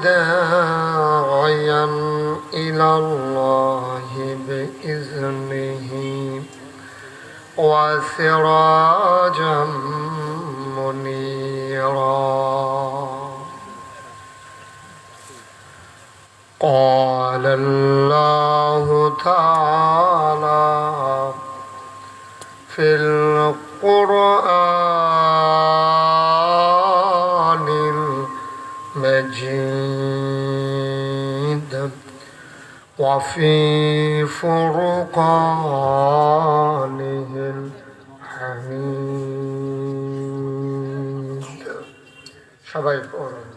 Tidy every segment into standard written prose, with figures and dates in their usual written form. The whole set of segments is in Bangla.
وداعيا إلى الله بإذنه وسراجا منيرا. قال الله تعالى في القرآن المجيد وفي فرقانه الحميد. সবাই পড়ুন।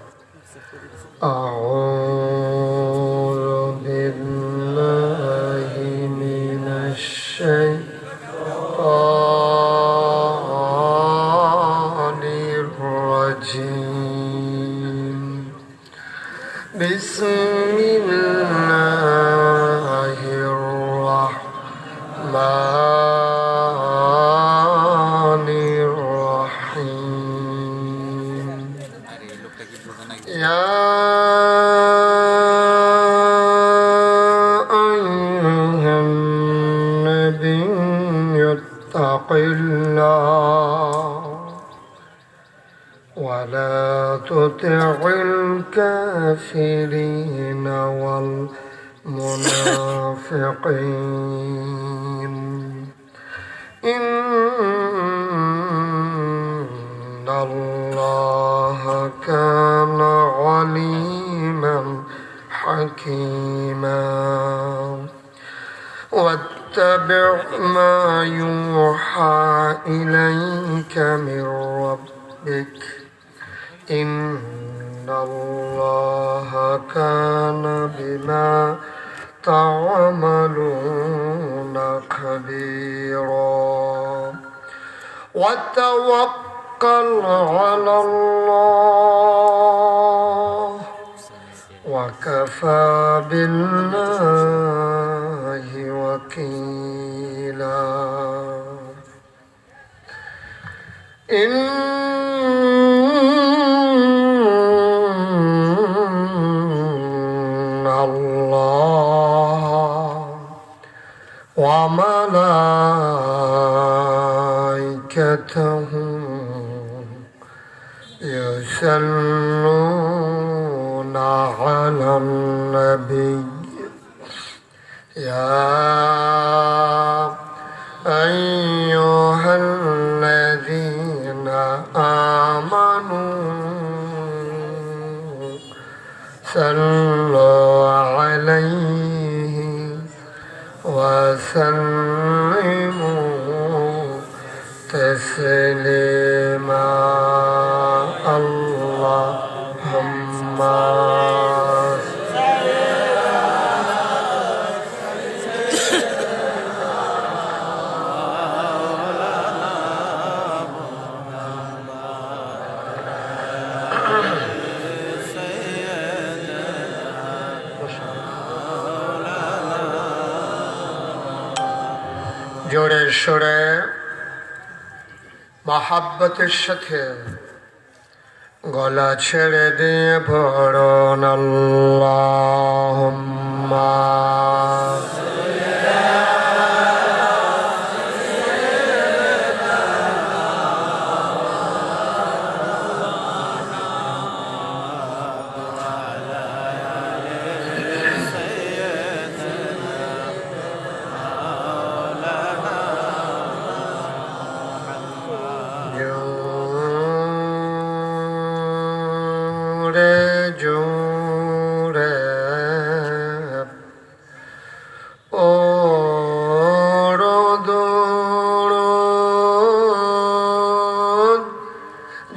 أعوذ بالله من الشيطان الرجيم. بسم الله الرحمن الرحيم. يا أيها النبي اتق الله ولا تطع الكافرين والمنافقين إن الله كان عليما حكيما. واتبع ما يوحى إليك من ربك إن الله كان بما تعملون خبيرا. وتوكل على الله وكفى بالله وكيلا. إن الله وملائكته يصلون على النبي يا أيها الذين آمنوا صلوا عليه وسلموا تسليما. اللهم জোরে সোরে মহাব্বতের সাথে গলা ছেড়ে দিয়ে পড়ুন আল্লাহুম্মা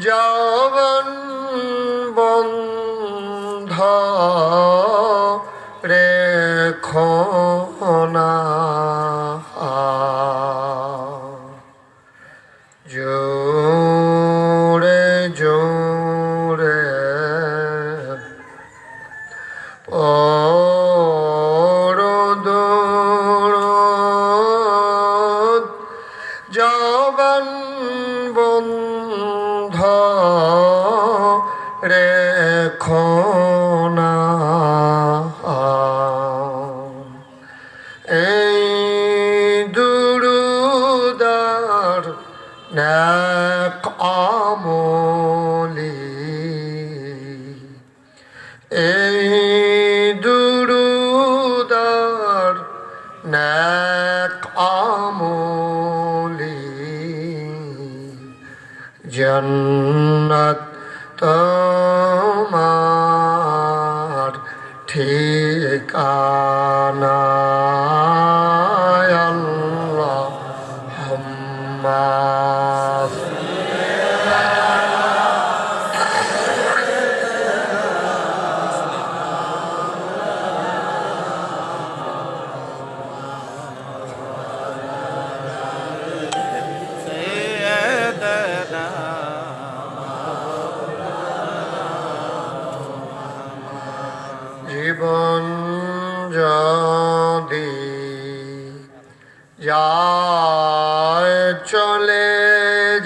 যৌবন বন্ধ রেখো না, জোরে জোরে যৌবন বন্ধ রেখো না এই দুরুদার নেক আমলি এই দুরুদার নেক আমলি জন্নত তোমার ঠিকানা আল্লাহুম্মা জীবন যদি যায় চলে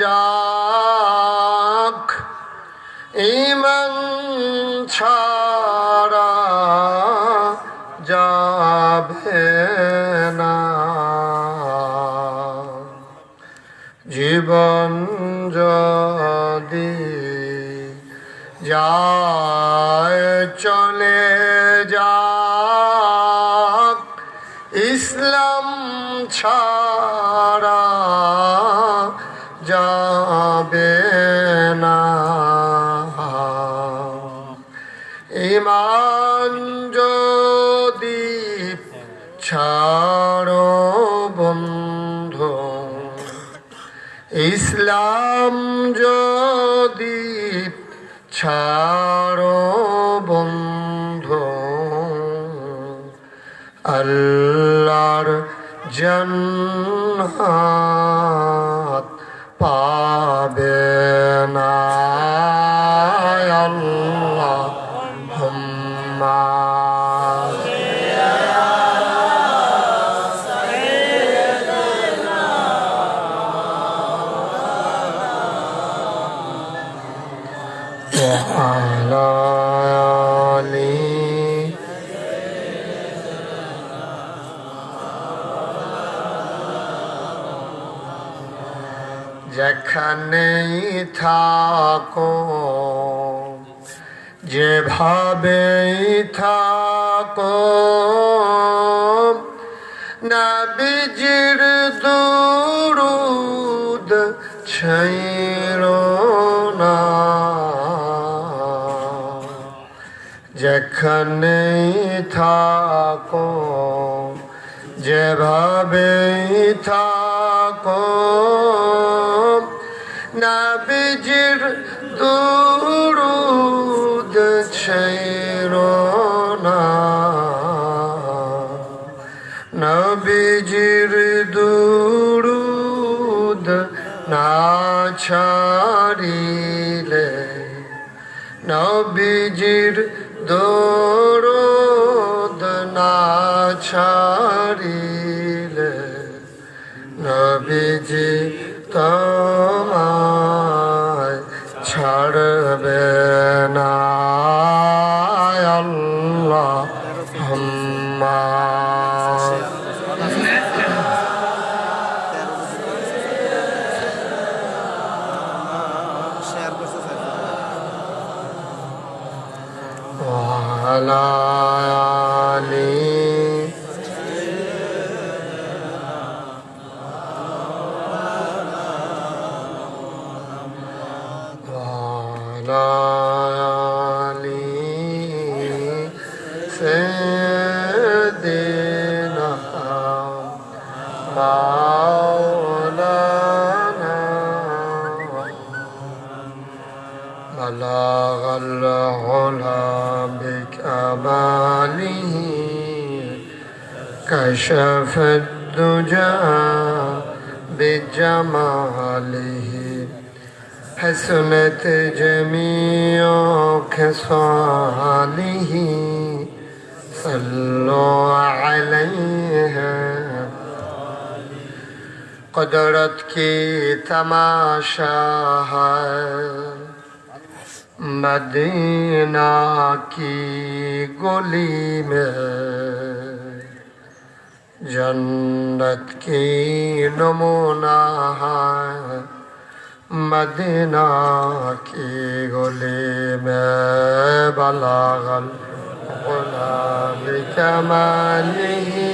যাক ঈমান ছাড়া যাবে না জীবন যদি যায় চলে যাক ইসলাম ছাড়া যাবে না ঈমান যদি ছাড়ো বন্ধু ইসলাম যদি ছাড়ো বন্ধু আল্লাহর জান্নাত পাবে না আল্লাহুম্মা وعلى آله যেখানেই থাকো যেভাবেই থাকো নবীজির দুরূদ ছাইরো না যেখানেই থাকো যেভাবেই থাকো নবীজির দুরূদ ছাইরো না নবীজির দুরূদ না ছাড়িলে নবীজির দরুদ না ছাড়িলে নবীজি তোমায় ছাড়বে না আল্লাহুম্মা وعلى آله وعلى آله سيدنا مولانا بلغ العلا بكماله كشف الدجى بجماله حسنت جميع خصاله صلوا عليه قدرت کی تماشا ہے मदीना की गली में जन्नत की नमूना है मदीना की गली में बलागल गुलाम कमालिही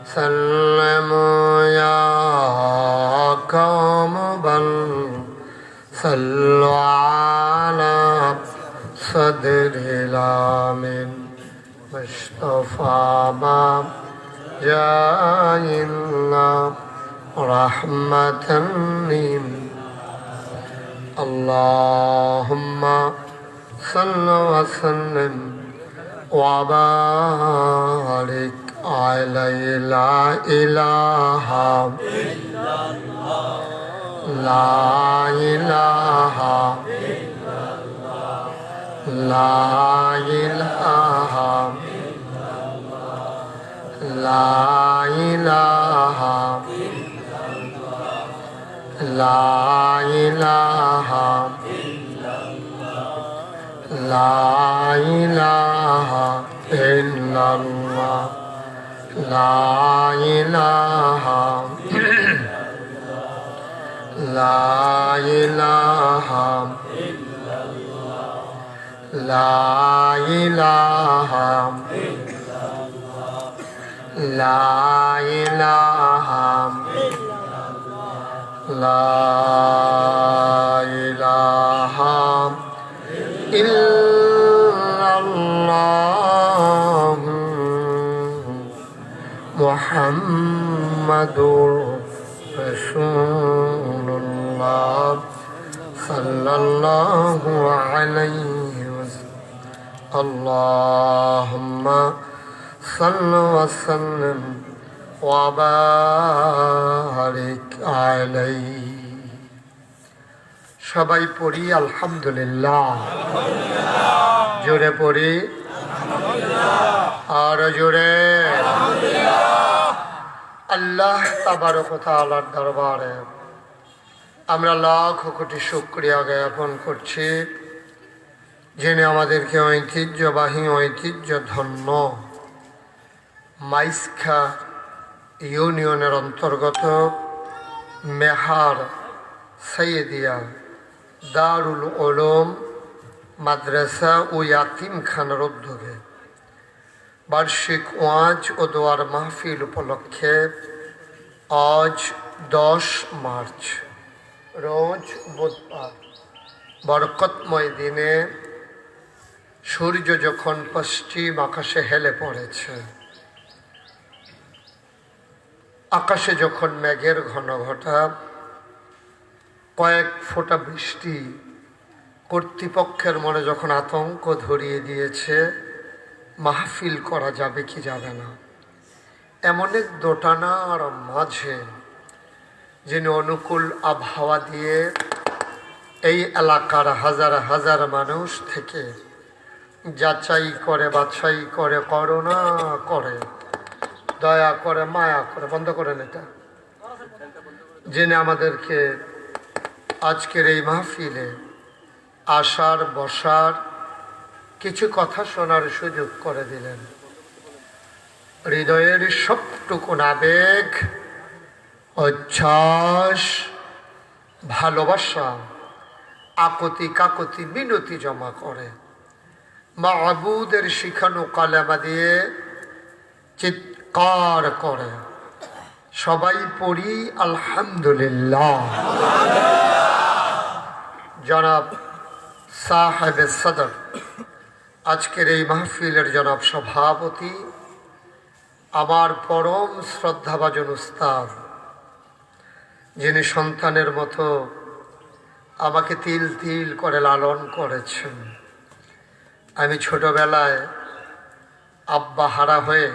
सल्लमो या कौम बल सल्लु अला सदरिल आमिन मुस्तफा बाब जाइन्ना रहमतन लिल अल्लाहुम्मा सल्लि व सल्लिम व बारिक ला इलाहा ला इलाहा ला इलाहा ला इलाहा ला इलाहा ला इलाहा इल्लल्लाह ला इलाहा ला इलाहा ला इलाहा ला इलाहा ला इलाहा इल्लल्लाह मुहम्मदुर रसूलुल्लाह सल्लल्लाहु अलैहि वसल्लम अल्लाहुम्मा सल्लि व सल्लिम व बारिक अलैहि। সবাই পড়ি আলহামদুলিল্লাহ, জোরে পড়ি আর জোরে। আল্লাহ তাবারক ওয়া তাআলার দরবারে আমরা লাখ কোটি শুকরিয়া জ্ঞাপন করছি, যিনি আমাদেরকে ঐতিহ্যবাহী ঐতিহ্যধন্য মাইসখা ইউনিয়নের অন্তর্গত মেহার সৈয়দিয়া দারুল উলুম মাদ্রাসা ও ইয়াতিমখানার উদ্যোগে বার্ষিক ওয়াজ ও দোয়ার মাহফিল উপলক্ষে আজ 10 মার্চ রোজ বুধবার বরকতময় দিনে সূর্য যখন পশ্চিম আকাশে হেলে পড়েছে, আকাশে যখন মেঘের ঘন ঘটা, কয়েক ফোঁটা বৃষ্টি কর্তৃপক্ষের মনে যখন আতঙ্ক ধরিয়ে দিয়েছে মাহফিল করা যাবে কি যাবে না, এমন এক দোটানার মাঝে যিনি অনুকূল আবহাওয়া দিয়ে এই এলাকার হাজার হাজার মানুষ থেকে যাচাই করে বাছাই করে করুণা করে দয়া করে মায়া করে, বন্ধ করেন এটা, যিনি আমাদেরকে আজকের এই মাহফিলে আসার বসার কিছু কথা শোনার সুযোগ করে দিলেন। হৃদয়ের সবটুকু আবেগ, উচ্ছ্বাস, ভালোবাসা, আকুতি কাকুতি মিনতি জমা করে মাবুদের শিখানো কালেমা দিয়ে চিৎকার করে সবাই পড়ি আলহামদুলিল্লাহ। জনাব সাহেব সদর, আজকের এই মাহফিলের জনাব সভাপতি, আমার পরম শ্রদ্ধাভাজন উস্তাদ, যিনি সন্তানের মতো আমাকে তিল তিল করে লালন করেছেন। আমি ছোটবেলায় আব্বা হারা হয়ে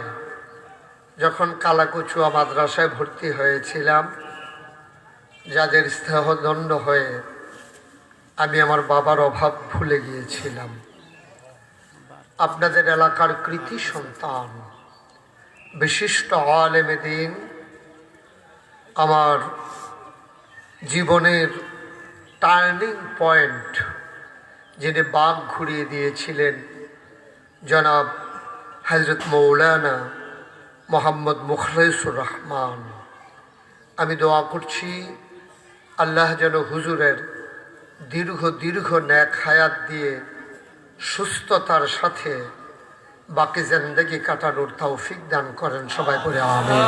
যখন কালাকুচুয়া মাদ্রাসায় ভর্তি হয়েছিলাম, যাদের স্নেহদণ্ড হয়ে আমি আমার বাবার অভাব ভুলে গিয়েছিলাম। আপনাদের এলাকার কৃতি সন্তান, বিশিষ্ট আলেমে দ্বীন, আমার জীবনের টার্নিং পয়েন্ট যিনি বাঁক ঘুরিয়ে দিয়েছিলেন, জনাব হযরত মৌলানা মোহাম্মদ মুখলেসুর রহমান। আমি দোয়া করছি আল্লাহ যেন হুজুরের দীর্ঘ নেক হায়াত দিয়ে সুস্থতার সাথে বাকি জিন্দেগি কাটানোর তৌফিক দান করেন। সবাই বলে আমিন।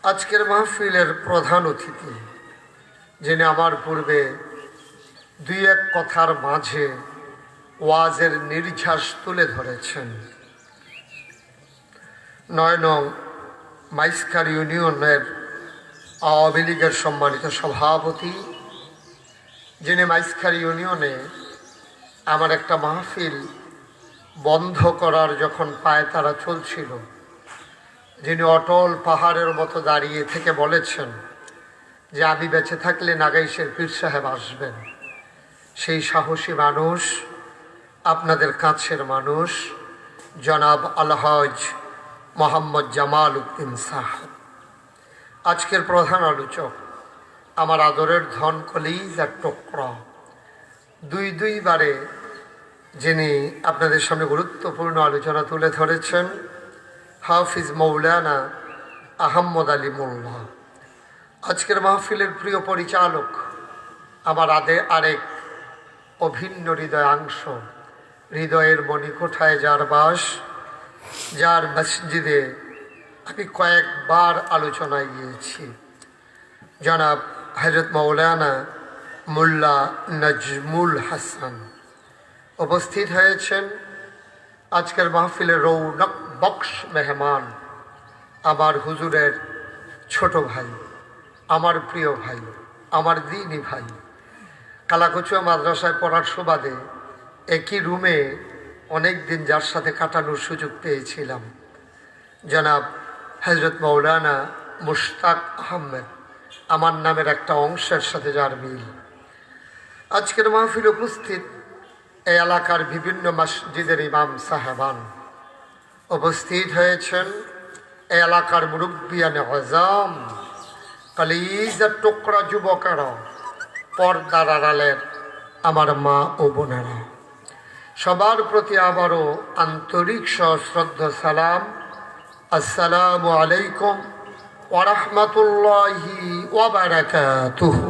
আজকের মাহফিলের প্রধান অতিথি, যিনি আমার পূর্বে দুই এক কথার মাঝে ওয়াজের নির্ঝাস তুলে ধরেছেন, ৯ নং মাইজখার ইউনিয়নের আওয়ামী লীগের সম্মানিত সভাপতি, যিনি মাইজখার ইউনিয়নে আমার একটা মাহফিল বন্ধ করার যখন পায়তারা চলছিল, যিনি অটল পাহাড়ের মতো দাঁড়িয়ে থেকে বলেছেন যে আমি বেঁচে থাকলে নাগাইশের পীর সাহেব আসবেন, সেই সাহসী মানুষ, আপনাদের কাছের মানুষ, জনাব আলহাজ মোহাম্মদ জামাল উদ্দিন সাহেব। আজকের প্রধান আলোচক আমার আদরের ধন কলিজার টুকরা, দুইবারে যিনি আপনাদের সামনে গুরুত্বপূর্ণ আলোচনা তুলে ধরেছেন, হাফিজ মৌলানা আহম্মদ আলী মোল্লা। আজকের মাহফিলের প্রিয় পরিচালক, আমার আরেক অভিন্ন হৃদয়াংশ, হৃদয়ের মণিকোঠায় যার বাস, যার মসজিদে আমি কয়েকবার আলোচনায় গিয়েছি, জনাব হযরত মৌলানা মোল্লা নজমুল হাসান উপস্থিত হয়েছেন। আজকের মাহফিলের রৌনক বক্স মেহমান, আমার হুজুরের ছোট ভাই, আমার প্রিয় ভাই, আমার দ্বীনি ভাই, কালাকুচুয়া মাদ্রাসায় পড়ার সুবাদে একই রুমে অনেক দিন যার সাথে কাটানোর সুযোগ পেয়েছিলাম, জনাব হযরত মৌলানা মুশতাক আহমেদ, আমার নামের একটা অংশের সাথে যার মিল। আজকের মাহফিল উপস্থিত এই এলাকার বিভিন্ন মসজিদের ইমাম সাহেবান উপস্থিত হয়েছেন, এই এলাকার মুরব্বিয়ানে আযম, কলিজার টুকরা যুবকেরা, পর্দার আড়ালের আমার মা ও বোনেরা, সবার প্রতি আবারও আন্তরিক সশ্রদ্ধ সালাম। আসসালামু আলাইকুম ওয়া রাহমাতুল্লাহি ওয়া বারাকাতুহু।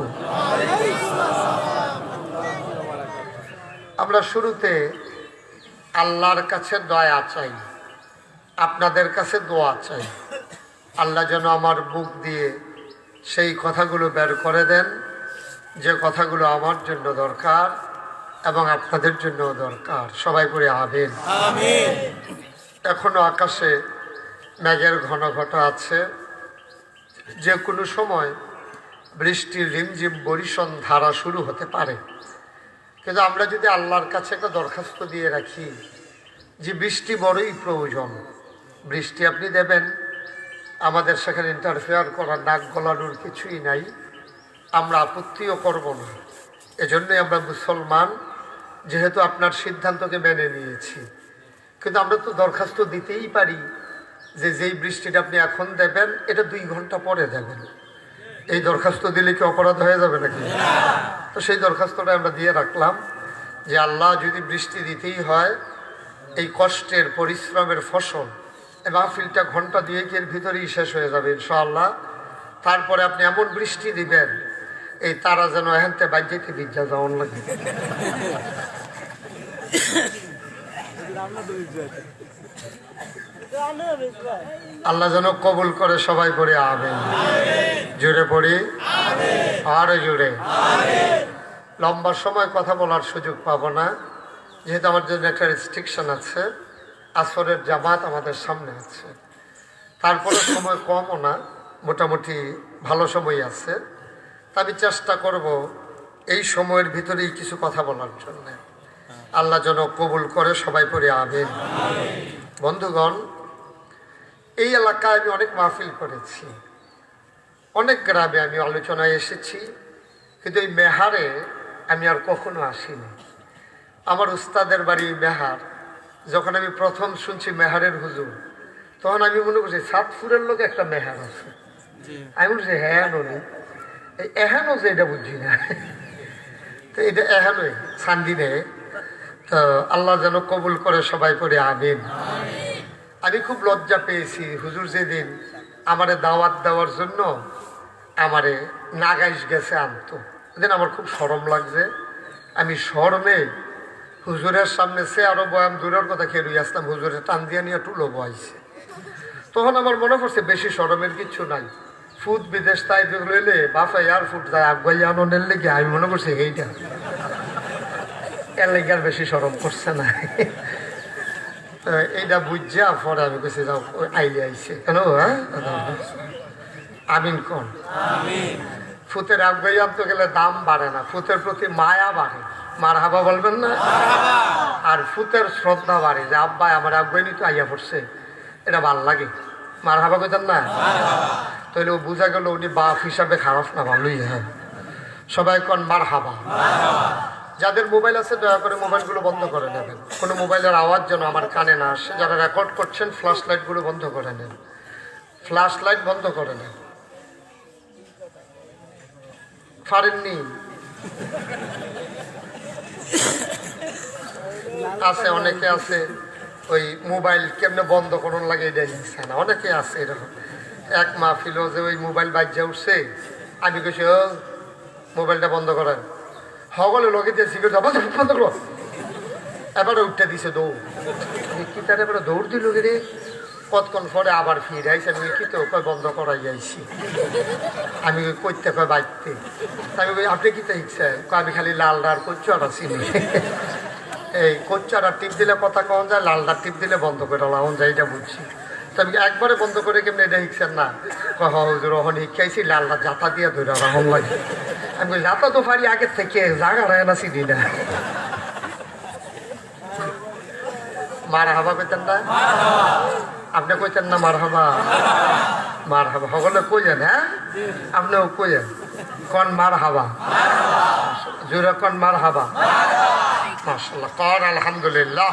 আমরা শুরুতে আল্লাহর কাছে দয়া চাই, আপনাদের কাছে দোয়া চাই। আল্লাহ যেন আমার বুক দিয়ে সেই কথাগুলো বের করে দেন, যে কথাগুলো আমার জন্য দরকার এবং আপনাদের জন্য দরকার। সবাই করে আমিন। এখনো আকাশে মেঘের ঘনঘটা আছে, যে কোনো সময় বৃষ্টির রিমঝিম বরিশন ধারা শুরু হতে পারে। কিন্তু আমরা যদি আল্লাহর কাছে একটা দরখাস্ত দিয়ে রাখি যে বৃষ্টি বড়ই প্রয়োজন, বৃষ্টি আপনি দেবেন, আমাদের সেখানে ইন্টারফেয়ার করার, নাক গলানোর কিছুই নাই, আমরা আপত্তিও করব না। এজন্যই আমরা মুসলমান, যেহেতু আপনার সিদ্ধান্তকে মেনে নিয়েছি। কিন্তু আমরা তো দরখাস্ত দিতেই পারি যে যেই বৃষ্টিটা আপনি এখন দেবেন এটা 2 ঘন্টা পরে দেবেন। এই দরখাস্ত দিলে কি অপরাধ হয়ে যাবে নাকি? তো সেই দরখাস্তটা আমরা দিয়ে রাখলাম যে আল্লাহ যদি বৃষ্টি দিতেই হয়, এই কষ্টের পরিশ্রমের ফসল এই মাহফিলটা ঘন্টা 2-1 ভিতরেই শেষ হয়ে যাবে ইনশাআল্লাহ। তারপরে আপনি এমন বৃষ্টি দিবেন, এই তারা যেন এখানতে বাজ্যতে বিদ্যা যাওয়ান লাগে। আল্লাহ যেন কবুল করে। সবাই পড়ে আমিন। জোরে পড়ি, আরো জোরে। লম্বা সময় কথা বলার সুযোগ পাবো না, যেহেতু আমার জন্য একটা রেস্ট্রিকশন আছে, আসরের জামাত আমাদের সামনে আছে। তারপরে সময় কমও না, মোটামুটি ভালো সময় আছে। আমি চেষ্টা করব এই সময়ের ভিতরেই কিছু কথা বলার জন্য। আল্লাহ যেন কবুল করে। সবাই পড়ে আমিন। বন্ধুগণ, এই এলাকায় আমি অনেক মাহফিল করেছি, অনেক গ্রামে আমি আলোচনায় এসেছি, কিন্তু এই মেহারে আমি আর কখনো আসিনি। আমার উস্তাদের বাড়ি মেহার। যখন আমি প্রথম শুনছি মেহারের হুজুর, তখন আমি মনে করছি সাতপুরের লোক একটা মেহার আছে। আমি বলছি হ্যাঁ ননি, এহেনও যে এটা বুঝি না, তো এটা এহেনই শান্তি নেই। তো আল্লাহ যেন কবুল করে, সবাই করে আমিন। আমি খুব লজ্জা পেয়েছি, হুজুর যেদিন আমারে দাওয়াত দেওয়ার জন্য আমারে নাগাইশ গেছে আনতো, ওদিন আমার খুব শরম লাগছে। আমি শরমে হুজুরের সামনে সে আরো বয়াম দূরের কথা খেয়ে আসলাম, হুজুরের টান দিয়ে নিয়ে টুলো বয়াইছে। তখন আমার মনে পড়ছে বেশি শরমের কিছু নাই, ফুট বিদেশ তাই লইলে বাফা আর ফুট যায় আগুয়াই আনন্দের লেগে আমি মনে করছি এইটা এর লেগে আর বেশি শরম করছে না। এইটা বুঝছে পরে আমি কেছি যাও আইলে আইছে কেন, হ্যাঁ আমিন কোন ফুতের আগুয়াই আনতে গেলে দাম বাড়ে না, ফুতের প্রতি মায়া বাড়ে, মার হাবা বলবেন না, আর ফুতের শ্রদ্ধা বাড়ে যে আব্বা আমার আগুয়াই নিতে আইয়া পড়ছে, এটা ভাল লাগে, মার হাবা কইতেন না। তাহলে ও বোঝা গেল উনি বাপ হিসাবে খারাপ না, ভালোই। হ্যাঁ সবাই কন মার হাবা। যাদের মোবাইল আছে দয়া করে মোবাইলগুলো বন্ধ করে নেবেন, কোনো মোবাইলের আওয়াজ যেন আমার কানে না আসে। যারা রেকর্ড করছেন ফ্ল্যাশ লাইটগুলো বন্ধ করে নেন, ফ্ল্যাশ লাইট বন্ধ করে নেন। পারেননি আছে অনেকে আছে ওই মোবাইল কেমনে বন্ধ করুন লাগে এটা ইচ্ছা না, অনেকে আছে এরকম। এক মাহফিল যে ওই মোবাইল বাজ্যা উঠছে, আমি কেছি ও মোবাইলটা বন্ধ করেন, সকলে লগে দিয়ে শিখে যাবো বন্ধ করো, এবারে উঠতে দিছে দৌড়, কি তার এবারে দৌড় দিল রে, কতক্ষণ পরে আবার ফিরে আইসি। আমি কি তো কয় বন্ধ করাই যাইছি, আমি করতে কয় বাইতে, আমি আপনি কি তো ইচ্ছা, আমি খালি লাল ডার করছি আর চিনি, এই কোচ্চারা টিপ দিলে কথা কখন যায়, লালটা টিপ দিলে বন্ধ করে লাউন যায়, এটা বুঝছি। তো আমি একবারে বন্ধ করে কেমনি এটা শিখছেন না, হুজুর ওখান শিখাইছি লালটা জাতা দিয়ে ধরে রাহন লাগে। আমি জাতা তো পারি আগের থেকে, জাগা রায় না চিনি না। মার হাবা কইতেন না, আপনি কইতেন না মার হাবা, মার হাবা সকলে কইছেন, হ্যাঁ আপনিও কইছেন, কন মার হাবা, জোরে কন মার হাবা। মাশাআল্লাহ, কর আলহামদুলিল্লাহ,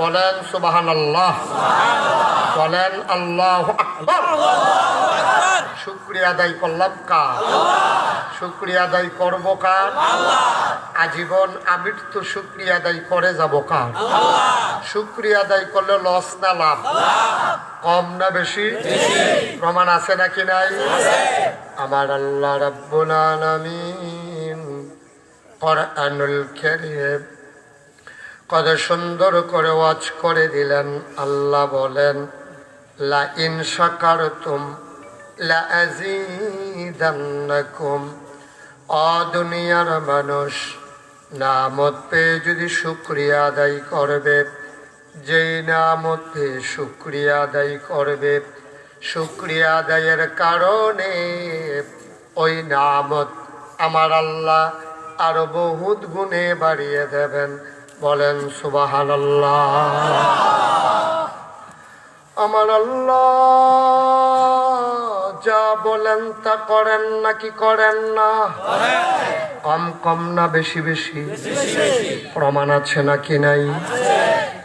বলেন সুবহানাল্লাহ, বলেন আল্লাহু আকবার। শুকরিয়া আদায় করলাম কার, শুকরিয়া আদায় করবো কার, আজীবন আমৃত্যু শুকরিয়া আদায় করে যাব কার। শুকরিয়া আদায় করলে লস না লাভ, কম না বেশি, প্রমাণ আছে নাকি নাই? আমার আল্লাহ রাব্বুল আলামিন কোরআনুল কারীম কত সুন্দর করে ওয়াজ করে দিলেন। আল্লাহ বলেন লা ইন শাকারতুম লা আযীদান্নাকুম। দুনিয়ার মানুষ নামত পেয়ে যদি শুকরিয়া আদায় করবে, যেই নামতে শুকরিয়া আদায় করবে, শুকরিয়া আদায়ের কারণে ওই নামত আমার আল্লাহ আরো বহুত গুণে বাড়িয়ে দেবেন। বলেন সুবহানাল্লাহ। আমার আল্লাহ যা বলেন তা করেন নাকি করেন না? কম কম না বেশি বেশি? প্রমাণ আছে নাকি নাই?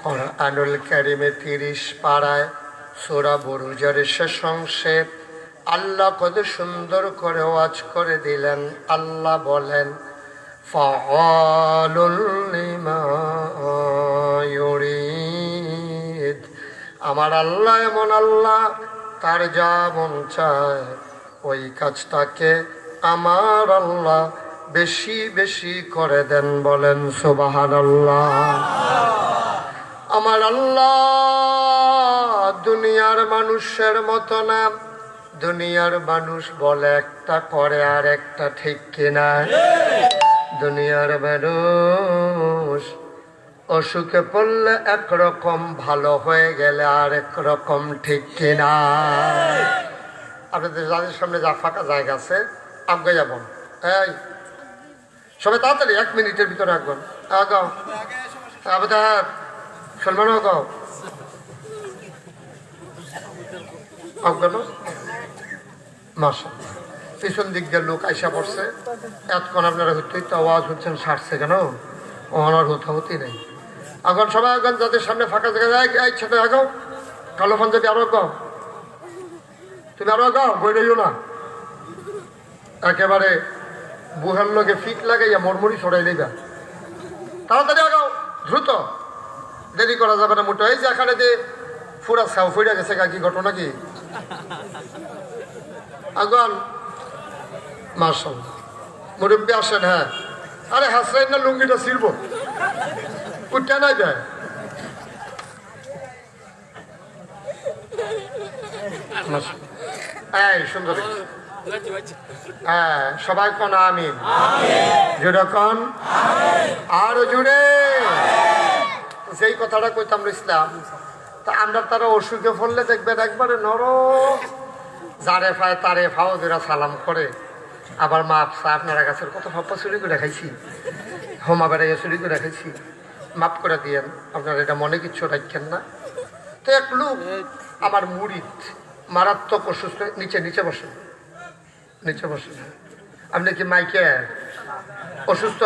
কোরআনুল কারীমে 30 পারায় সূরা বুরুজের শেষ অংশে আল্লাহ কত সুন্দর করে ওয়াজ করে দিলেন। আল্লাহ বলেন ফাআলুল লিমা ইউরিদ। আমার আল্লাহ এমন আল্লাহ, তার যা মন চায় ওই কাজটাকে আমার আল্লাহ বেশি বেশি করে দেন। বলেন সুবহানাল্লাহ। আমার আল্লাহ দুনিয়ার মানুষের মতো না। দুনিয়ার মানুষ বলে একটা করে আর একটা, ঠিক কিনা? দুনিয়ার মানুষ অসুখে পড়লে একরকম, ভালো হয়ে গেলে আর একরকম, ঠিক কিনা? আপনাদের যাদের সামনে যা ফাঁকা জায়গা আছে আগে যাবেন, এই সবাই তাড়াতাড়ি 1 মিনিটের ভিতরে আঁকবেন। আগাও আবার সলমান আগাও আঁকবেন। মাশাআল্লাহ, পিছন দিক দিয়ে লোক আইসা পড়ছে। এতক্ষণ আপনারা হইতে আওয়াজ হচ্ছেন সারছে কেন? ওনার হতে নেই। এখন সবাই এখন যাদের সামনে ফাঁকা জায়গা যায় ছেলে আগাও, কালো পাঞ্জাবি আরো গাও, তুমি আরো গাও, বই রইও না। একেবারে বুহের লগে ফিট লাগাইয়া মরমরি ছড়াই নেই, তাড়াতাড়ি আগাও, দ্রুত, দেরি করা যাবে না মোটো। এই যে এখানে যে ফুরা ছাও ফুরা গেছে, কি ঘটনা কি? আগান মাশাআল্লাহ, মুরব্বী আসেন। হ্যাঁ, আরে হাসরাইন না লুঙ্গিটা ছিড়ব, উঠতে নাই যায়। এই সুন্দর, হ্যাঁ সবাই কোন আমিন, জুড়ে কোন আরো জুড়ে। যেই কথাটা কইতাম ইসলাম, তা আমরা তারা অসুখে পড়লে দেখবেন একবারে নরম, যারে পায় তারে ফাও ধরা সালাম করে। আবার মাপ সা আপনারা গাছের কত ফাপ্পা চুরি করে খাইছি, হোমা বেড়াইয়া চুরি করে খাইছি, মাপ করে দিয়েন, আপনারা এটা মনে কিচ্ছু রাখছেন না। তো এক লোক আমার মুরিদ মারাত্মক অসুস্থ, নিচে নিচে বসেন, নিচে বসেন। আপনি কি মাইকে অসুস্থ?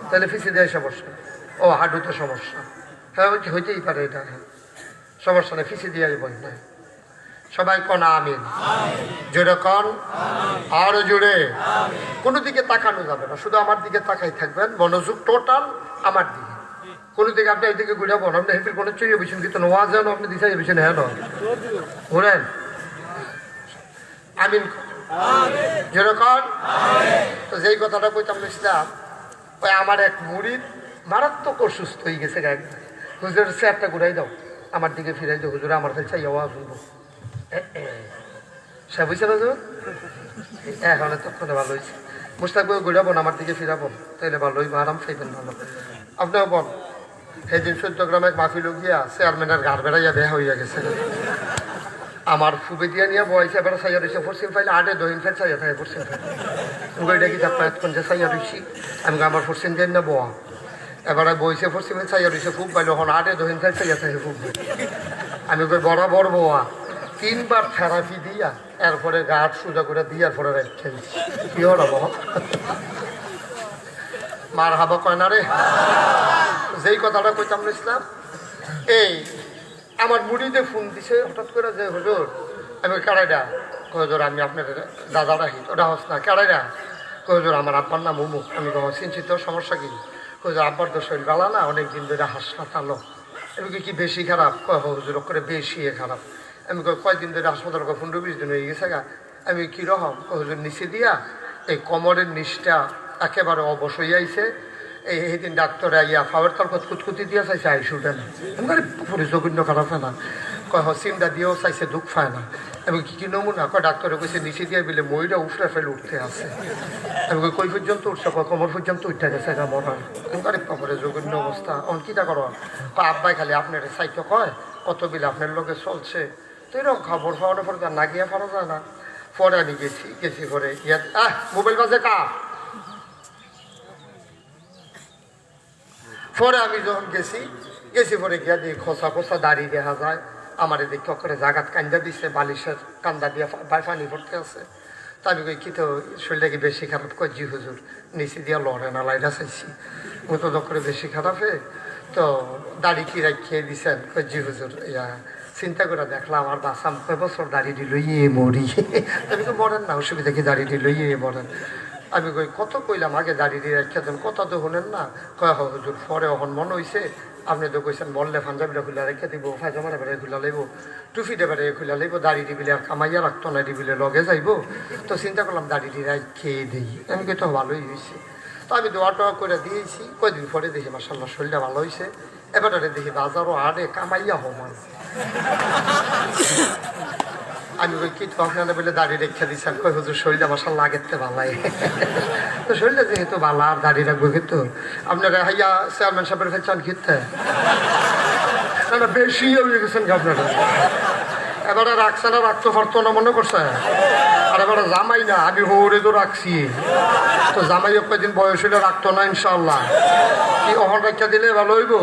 তাহলে ফিসি দিয়ে এসে বসেন। ও হাঁটুতে সমস্যা, হ্যাঁ হইতেই পারে এটা, হ্যাঁ সমস্যা নেই, ফিসি দিয়ে বই না। সবাই কন আমিন, জোরে কন আরো জোরে। কোনো দিকে তাকানো যাবে না, শুধু আমার দিকে তাকাই থাকবেন, মনোযোগ টোটাল আমার দিকে। কোনো দিকে আপনি এইদিকে ঘুরাবো না, আপনি হেপির কোনো চুরিয়ে বেছেন, কিন্তু নোয়া যেন আপনি দিশাই বেছেন, হ্যাঁ ঘুরেন। আমিন যেরকম। তো যেই কথাটা কইতাম ইসলাম, ওই আমার এক মুরিদ মারাত্মক অসুস্থ হয়ে গেছে, হুজুর চেয়ারটা ঘুরাই দাও, আমার দিকে ফিরাই দাও, হুজুর আমার কাছে চাইয়া শুনবো। সে বুঝছে না এখন তখন ভালো হয়েছে, মুস্তাক বই ঘুরাবো না, আমার দিকে ফিরাবো, তাইলে ভালো হইব, আরাম খাইবেন ভালো। আপনিও বল, সেদিন 14 গ্রামে মাহফিল গিয়া চেয়ারম্যানের ঘাড় বেড়াইয়া বেহা হইয়া গেছে, আমার ফুবে দিয়া নিয়ে বয়সে এবার সাইয়া রয়েছে, পশ্চিম ফাইলে আটে দহিন ফেল চাইয়া থাকে, পশ্চিম ফাইল এটা কি আপনার এতক্ষণ যে সাইয়া রয়েছি, আমি আমার পশ্চিম দিয়ে না বোয়া, এবারে বইছে পশ্চিমে চাইয়া রয়েছে খুব পাইল, এখন আটে দহিন ফেল চাইয়া থাকে খুব। আমি কই বরাবর বোয়া 3 বার থেরাপি দিয়া এরপরে গাছ সোজা করে দিয়ার পরে রেখে দিচ্ছি, কি হলো মার হাবা কয় না রে। যেই কথাটা কইতাম ইসলাম, এই আমার মুড়িতে ফোন দিছে হঠাৎ করে, যে হুজুর আমি কেড়াইডা, হুজুর আমি আপনার দাদা রাখি, ওটা হস না কেড়াইডা, হুজুর আমার আব্বার নাম অমুক। আমি চিন্তিত, সমস্যা কি? হুজুর আব্বার তো শরীর বালা না, অনেকদিন ধরে হাসপাতালও। আমি কি বেশি খারাপ? কয় হুজুর করে বেশি খারাপ। আমি কয়দিন ধরে হাসপাতাল 15-20 দিন হয়ে গেছে গা। আমি কীরকম? হুজুর নিচে দিয়া এই কোমরের নিচটা একেবারে অবশ হয়ে আইছে। এই দিন ডাক্তার আইয়া ফাওয়ার তরফত কুতকুতি দিয়া চাইছে, আইসি উঠে না, আমি পুরো জঘন্য খারাপ হয় না, কয় চিন্তা দিয়েও চাইছে, দুঃখ পায় না। আমি কি নমুনা? কয় ডাক্তারে কইছে নিচে দিয়ে বিলে মইরা উফরে ফেলে উঠতে আছে। আমি কই পর্যন্ত উঠছে? কয় কোমর পর্যন্ত উঠতে গেছে গা মরার। আমি আরে বাপরে জঘন্য অবস্থা, অন কিটা করো? কয় আব্বাই খালি আপনার সাইকে কয় কত বিলে আপনার লোকে চলছে, তো এরকম খবর পাওয়ানোর পরে না গিয়া পারা যায় না। পরে আমি গেছি পরে ইয়া মোবাইল বাজে কা। পরে আমি যখন গেছি পরে গিয়া দিয়ে খোসা খোসা দাড়ি দেখা যায়, আমার এদিকে করে জাগাত কান্দা দিচ্ছে, বালিশের কান্দা দিয়ে পানি পড়তে আছে। তা আমি কই কি তো শরীরটা কি বেশি খারাপ? কই জি হুজুর নিচে দিয়া লড়ে না, লাইটা চাইছি মতো করে বেশি খারাপে, তো দাড়ি কি রাখিয়ে দিছেন? কই জি হুজুর। ইয়া চিন্তা করে দেখলাম আমার বাসাম কয় বছর দাড়ি দিল ইয়ে মরি। আমি তো মরেন না, অসুবিধা কি দাড়ি দিল ইয়ে মরেন। আমি কই কত কইলাম আগে দাড়ি দিয়ে রাখিয়া দেন, কথা তো শুনেন না। কয় হুজুর পরে এখন মনে হয়েছে আপনি তো কইছেন মরলে পাঞ্জাবিটা খুলে রেখে দিব, ফাইজামাটা বেড়ে খুলে লাইব, টুফিটা বেড়ে খুলে লাইব, দাড়ি দিবিলে আর কামাইয়া রাখতো না, দিবিলে লগে যাইব। তো চিন্তা করলাম দাড়ি দিয়ে খেয়ে দিই। আমি কই তো ভালোই হয়েছে। তো আমি দোয়া টোয়া করে দিয়েছি। কয়দিন পরে দেখি মাসাল্লাহ শরীরটা ভালো হয়েছে। এবারে দেখি বাজারও আরে কামাইয়া হমান। আমি কই কি তো আপনারা বলে দাড়ি রেখে দিচ্ছেন? কই হুজুর শরীরটা মাসাল্লাহ আগের থেকে ভালাই। তো শরীরটা যেহেতু ভালো আর দাড়ি রাখবো, কিন্তু আপনারা হাইয়া চেয়ারম্যান সাহেবের ফেলছেন খেতে না, বেশি হয়ে গেছেন আপনারা। এবারে রাখছে না, রাখতে পারতো না মনে করছে। আর এবারে জামাই না, আমি হৌরে তো রাখছি, তো জামাই কয়েকদিন বয়স হইলে রাখতো না ইনশাল্লাহ। কি অহন রাখা দিলে ভালো হইব?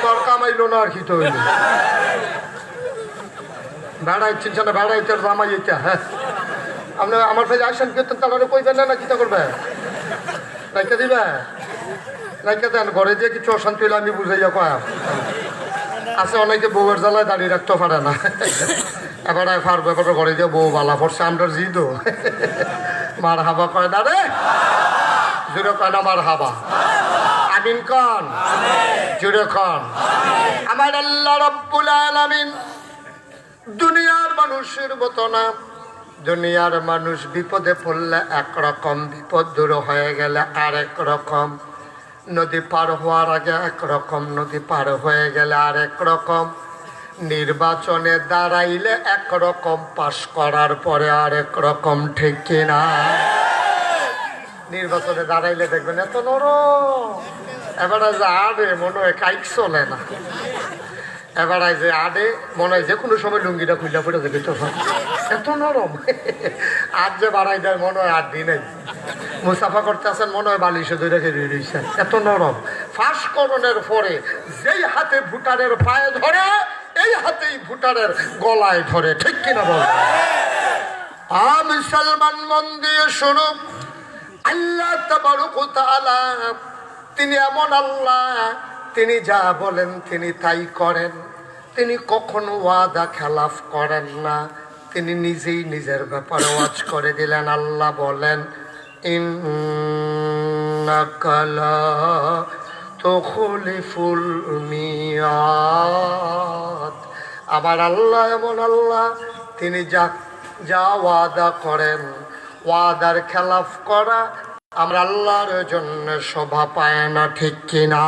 তোর কামাইলো না আর কি তো হইল। ভেড়া ইচ্ছিস না, ভেড়া ইচ্ছার জামাই ইচ্ছা। হ্যাঁ আপনি আমার ফেলে আসেন, কিন্তু তাহলে কইবেন না, কিতা করবে? রাখা দিবে রাইখা দেন, ঘরে যে কিছু অশান্তি হইলে আমি বুঝাইয়া কয়া আছে। অনেকে বউয়ের জ্বালায় দাঁড়িয়ে রাখতে পারে না, এবার পারবো, এবার ঘরে যে বউ বালা পড়ছে আমরা জিদো মার হাবা কয় না রে, জুড়ে কয় না মার হাবা। আমিন কন, জুড়ে কন। আমার আল্লাহ রাব্বুল আলামিন দুনিয়ার মানুষের মতো না। দুনিয়ার মানুষ বিপদে পড়লে একরকম, বিপদ দূর হয়ে গেলে আরেক রকম। নদী পার হওয়ার আগে একরকম, নদী পার হয়ে গেলে আরেক রকম। নির্বাচনে দাঁড়াইলে একরকম, পাশ করার পরে আরেক রকম, ঠিক কিনা? নির্বাচনে দাঁড়াইলে দেখবেন এত নরম, এবারে যে আডে মনে হয় কাইক চলে না, এবারে যে আডে মনে হয় যে কোনো সময় লুঙ্গিটা খুলে পড়ে যাবে, তো এত নরম। আর যে বাড়াই দেয় মনে হয় আর দিন মুসাফা করতে আসেন মনে হয় বালিশে ধরে খেয়ে রয়েছেন, এত নরম। ফাঁসকরণের পরে যেই হাতে ভুটারের পায়ে ধরে, এই হাতেই ভুটারের গলায় ধরে, ঠিক কিনা বল? মুসলমান মন দিয়ে শোনো, আল্লাহ তাবারক ওয়া তাআলা তিনি এমন আল্লাহ, তিনি যা বলেন তিনি তাই করেন। তিনি কখনো ওয়াদা খেলাফ করেন না। তিনি নিজেই নিজের ব্যাপারে ওয়াজ করে দিলেন। আল্লাহ বলেন, ইন্নাকা লা তুখলিফুল মিয়াদ। আমার আল্লাহ এমন আল্লাহ, তিনি যা ওয়াদা করেন, ওয়াদার খেলাফ করা আমরা আল্লাহর জন্য শোভা পায় না, ঠিক কিনা?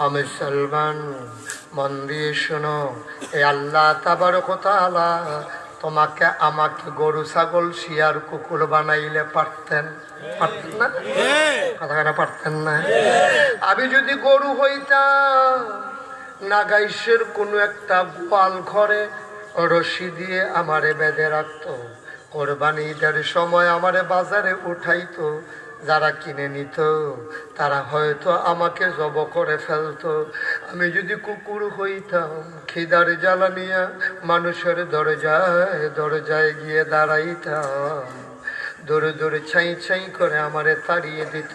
আমি মুসলমান মন দিয়ে শোনো, এই আল্লাহ তাবারক ওয়া তাআলা তোমাকে আমাকে গরু ছাগল শিয়ার কুকুর বানাইলে পারতেন? পারতেন না? কথা পারতেন না? আমি যদি গরু হইতাম, নাগাইশের কোনো একটা গোয়াল ঘরে রশি দিয়ে আমারে বেঁধে রাখতো, কোরবানি ঈদের সময় আমারে বাজারে উঠাইতো, যারা কিনে নিত তারা হয়তো আমাকে জব করে ফেলতো। আমি যদি কুকুর হইতাম, খিদার জ্বালা নিয়া মানুষের দরজায় দরজায় গিয়ে দাঁড়াইতাম, দূরে দূরে ছাই ছাই করে আমারে তাড়িয়ে দিত।